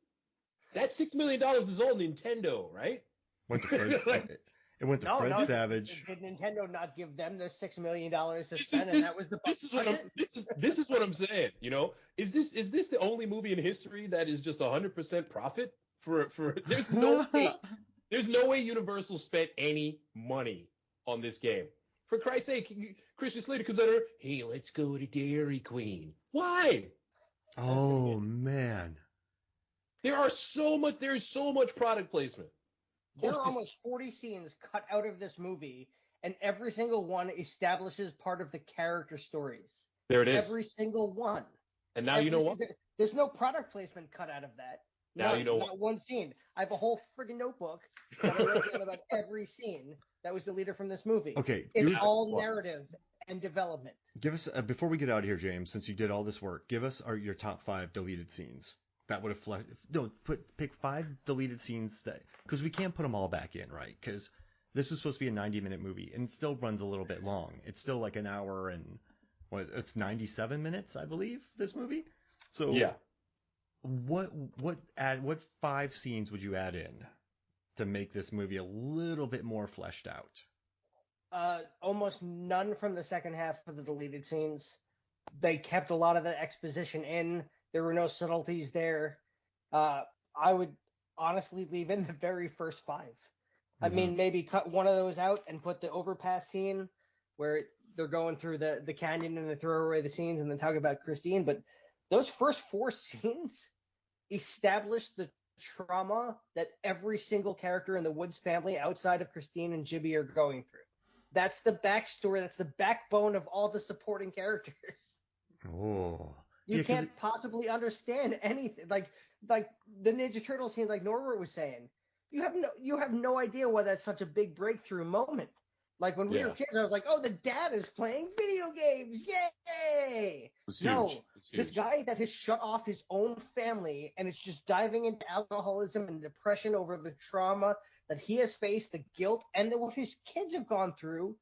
That $6 million is all Nintendo, right? Went to Fred. It went to Fred Savage. Did Nintendo not give them the $6 million to spend, and that was the budget? This is what I'm saying. You know, is this the only movie in history that is just 100% profit? For there's no way Universal spent any money on this game. For Christ's sake, Christian Slater comes out here, hey, let's go to Dairy Queen. Why? Oh man. There's so much product placement. There are almost 40 scenes cut out of this movie, and every single one establishes part of the character stories. There it is. Every single one. And now you know what? There's no product placement cut out of that. Now you know not one scene. I have a whole friggin' notebook that I wrote down about every scene that was deleted from this movie. Okay. It's all narrative and development. Give us, before we get out of here, James, since you did all this work, give us your top 5 deleted scenes. That would have pick 5 deleted scenes because we can't put them all back in, right? Because this is supposed to be a 90-minute movie, and it still runs a little bit long. It's still like an hour and it's 97 minutes, I believe, this movie. So yeah, what 5 scenes would you add in to make this movie a little bit more fleshed out? Almost none from the second half of the deleted scenes. They kept a lot of the exposition in. There were no subtleties there. I would honestly leave in the very first 5. I mean, maybe cut one of those out and put the overpass scene where they're going through the canyon and they throw away the scenes and then talk about Christine. But those first 4 scenes establish the trauma that every single character in the Woods family outside of Christine and Jibby are going through. That's the backstory. That's the backbone of all the supporting characters. Oh. You can't possibly understand anything. Like the Ninja Turtle scene, like Norbert was saying, you have no idea why that's such a big breakthrough moment. Like when we were kids, I was like, oh, the dad is playing video games, yay! This guy that has shut off his own family and is just diving into alcoholism and depression over the trauma that he has faced, the guilt, and then what his kids have gone through.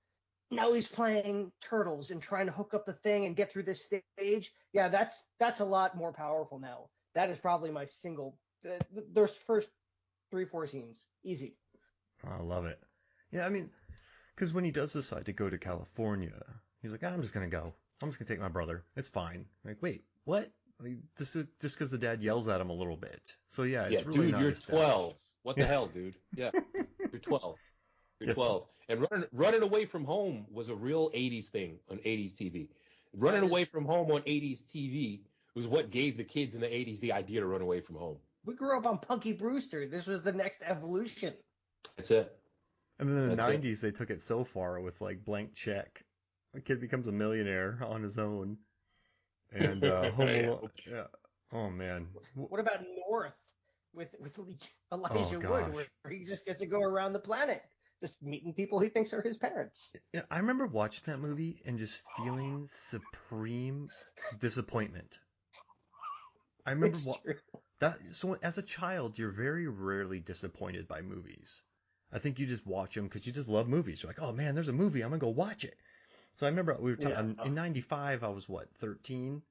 Now he's playing Turtles and trying to hook up the thing and get through this stage. Yeah, that's a lot more powerful now. That is probably my single. Those first 3-4 scenes, easy. I love it. Yeah, I mean, because when he does decide to go to California, he's like, I'm just gonna go. I'm just gonna take my brother. It's fine. Like, wait, what? Like, just because the dad yells at him a little bit. So yeah, it's really dude, you're 12. What the hell, dude? Yeah, you're 12. You're 12. And running away from home was a real 80s thing on 80s TV. Running away from home on 80s TV was what gave the kids in the 80s the idea to run away from home. We grew up on Punky Brewster. This was the next evolution. That's it. And then in the 90s, they took it so far with like Blank Check. A kid becomes a millionaire on his own. And Home Alone. Yeah. Oh, man. What about North with Elijah Wood, where he just gets to go around the planet? Just meeting people he thinks are his parents. Yeah, I remember watching that movie and just feeling supreme disappointment. I remember that. So as a child, you're very rarely disappointed by movies. I think you just watch them because you just love movies. You're like, oh man, there's a movie, I'm gonna go watch it. So I remember we were talking in '95. I was 13,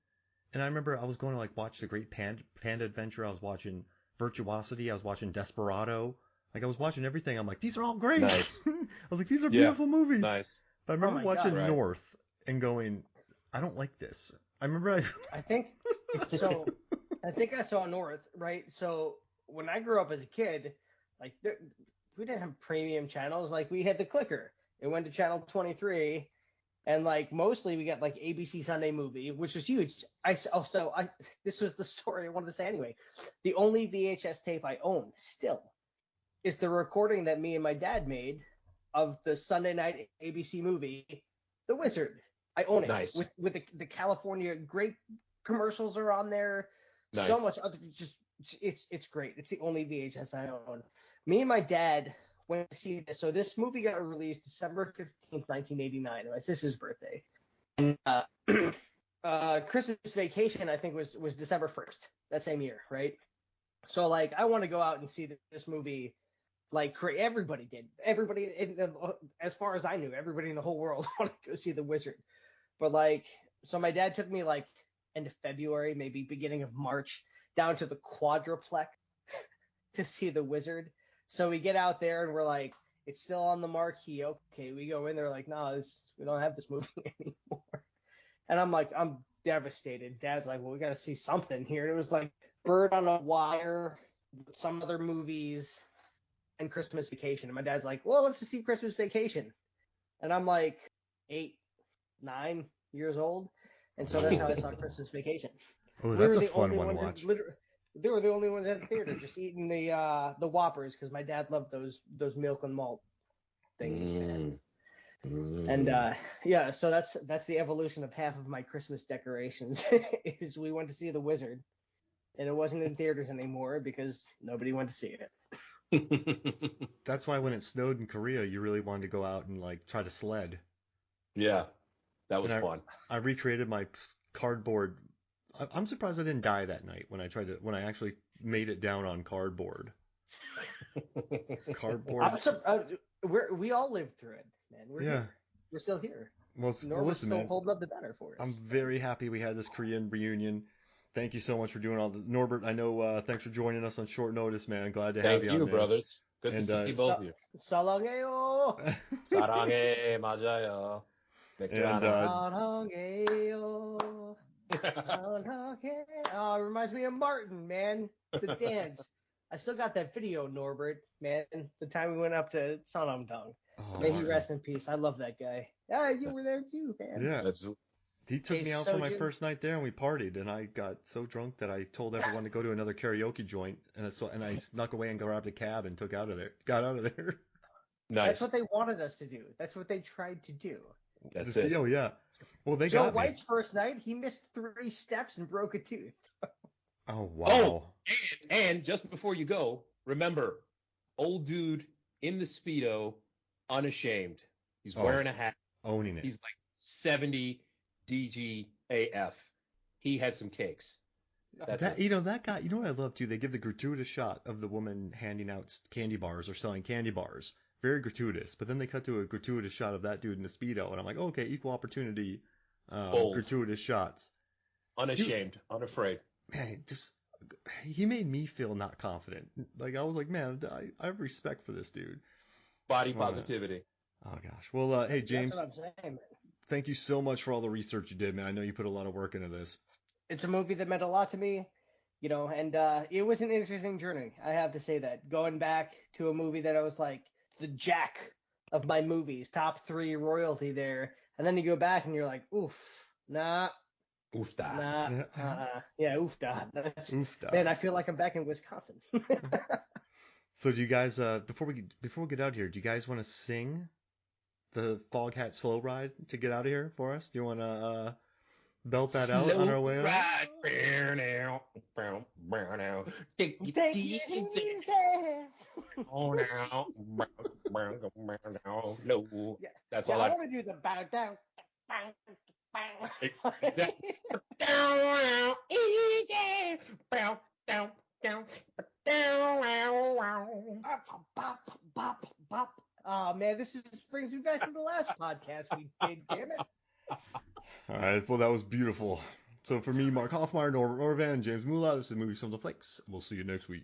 and I remember I was going to like watch The Great Panda Adventure. I was watching Virtuosity. I was watching Desperado. Like, I was watching everything. I'm like, these are all great. Nice. I was like, these are beautiful movies. Nice. But I remember watching North and going, I don't like this. I remember I think so. I think I saw North, right? So when I grew up as a kid, like we didn't have premium channels. Like we had the clicker. It went to channel 23, and like mostly we got like ABC Sunday Movie, which was huge. This was the story I wanted to say anyway. The only VHS tape I own still is the recording that me and my dad made of the Sunday night ABC movie, The Wizard. I own it. Nice. With the California great commercials are on there. Nice. So much other, just it's great. It's the only VHS I own. Me and my dad went to see this. So this movie got released December 15th, 1989. My sister's birthday. And Christmas Vacation, I think, was December 1st, that same year, right? So like I want to go out and see this movie. Like everybody did. Everybody, as far as I knew, everybody in the whole world wanted to go see The Wizard. But like, so my dad took me like end of February, maybe beginning of March, down to the Quadruplex to see The Wizard. So we get out there and we're like, it's still on the marquee. Okay, we go in there like, no, we don't have this movie anymore. And I'm like, I'm devastated. Dad's like, well, we got to see something here. And it was like Bird on a Wire, some other movies, and Christmas Vacation. And my dad's like, well, let's just see Christmas Vacation. And I'm like 8, 9 years old. And so that's how I saw Christmas Vacation. Oh, that's a fun one to watch. They were the only ones at the theater, just eating the Whoppers because my dad loved those milk and malt things, man. And yeah, so that's the evolution of half of my Christmas decorations is we went to see The Wizard, and it wasn't in theaters anymore because nobody went to see it. That's why when it snowed in Korea, you really wanted to go out and like try to sled. Yeah, that was fun. I recreated my cardboard. I'm surprised I didn't die that night when I actually made it down on cardboard. Cardboard. We all lived through it, man. We're still here. Well, listen, still holding up the banner for us. I'm very happy we had this Korean reunion. Thank you so much for doing all this. Norbert, I know, thanks for joining us on short notice, man. Glad to have you on this. Thank you, brothers. Good to see both of you. 사랑해요. 사랑해, 맞아요. 사랑해요. Oh, it reminds me of Martin, man. The dance. I still got that video, Norbert, man. The time we went up to Sonamdong. Oh, may he rest in peace. I love that guy. Yeah, you were there too, man. Yeah. He took me out for my first night there, and we partied, and I got so drunk that I told everyone to go to another karaoke joint, and I snuck away and grabbed a cab and got out of there. Nice. That's what they wanted us to do. That's what they tried to do. That's it. Oh, yeah. Well, they Joe got White's first night, he missed 3 steps and broke a tooth. Oh, wow. Oh, and just before you go, remember, old dude in the Speedo, unashamed. He's wearing a hat. Owning it. He's like 70 DGAF. He had some cakes. That guy, you know what I love too? They give the gratuitous shot of the woman handing out candy bars or selling candy bars. Very gratuitous. But then they cut to a gratuitous shot of that dude in the Speedo, and I'm like, okay, equal opportunity, gratuitous shots. Unashamed, unafraid. Man, he made me feel not confident. Like, I was like, man, I have respect for this dude. Body positivity. Oh, gosh. Well, hey, James. That's what I'm saying, man. Thank you so much for all the research you did, man. I know you put a lot of work into this. It's a movie that meant a lot to me, and it was an interesting journey. I have to say that. Going back to a movie that I was like the Jack of my movies, top 3 royalty there, and then you go back and you're like, oof, nah. Oofda. Nah. Yeah, oofda. Oofda. Man, I feel like I'm back in Wisconsin. So do you guys, before we get out here, do you guys want to sing the Foghat Slow Ride to get out of here for us? Do you want to belt that out on our way out? Take it easy. Oh, now. No. That's all I want to do the bow down. Easy. Bow down. Bop. Oh man, this brings me back to the last podcast we did. Damn it! All right, well that was beautiful. So for me, Mark Hoffmeyer, Norbert Orvan, James Mula, this is Movie Some of the Flakes. We'll see you next week.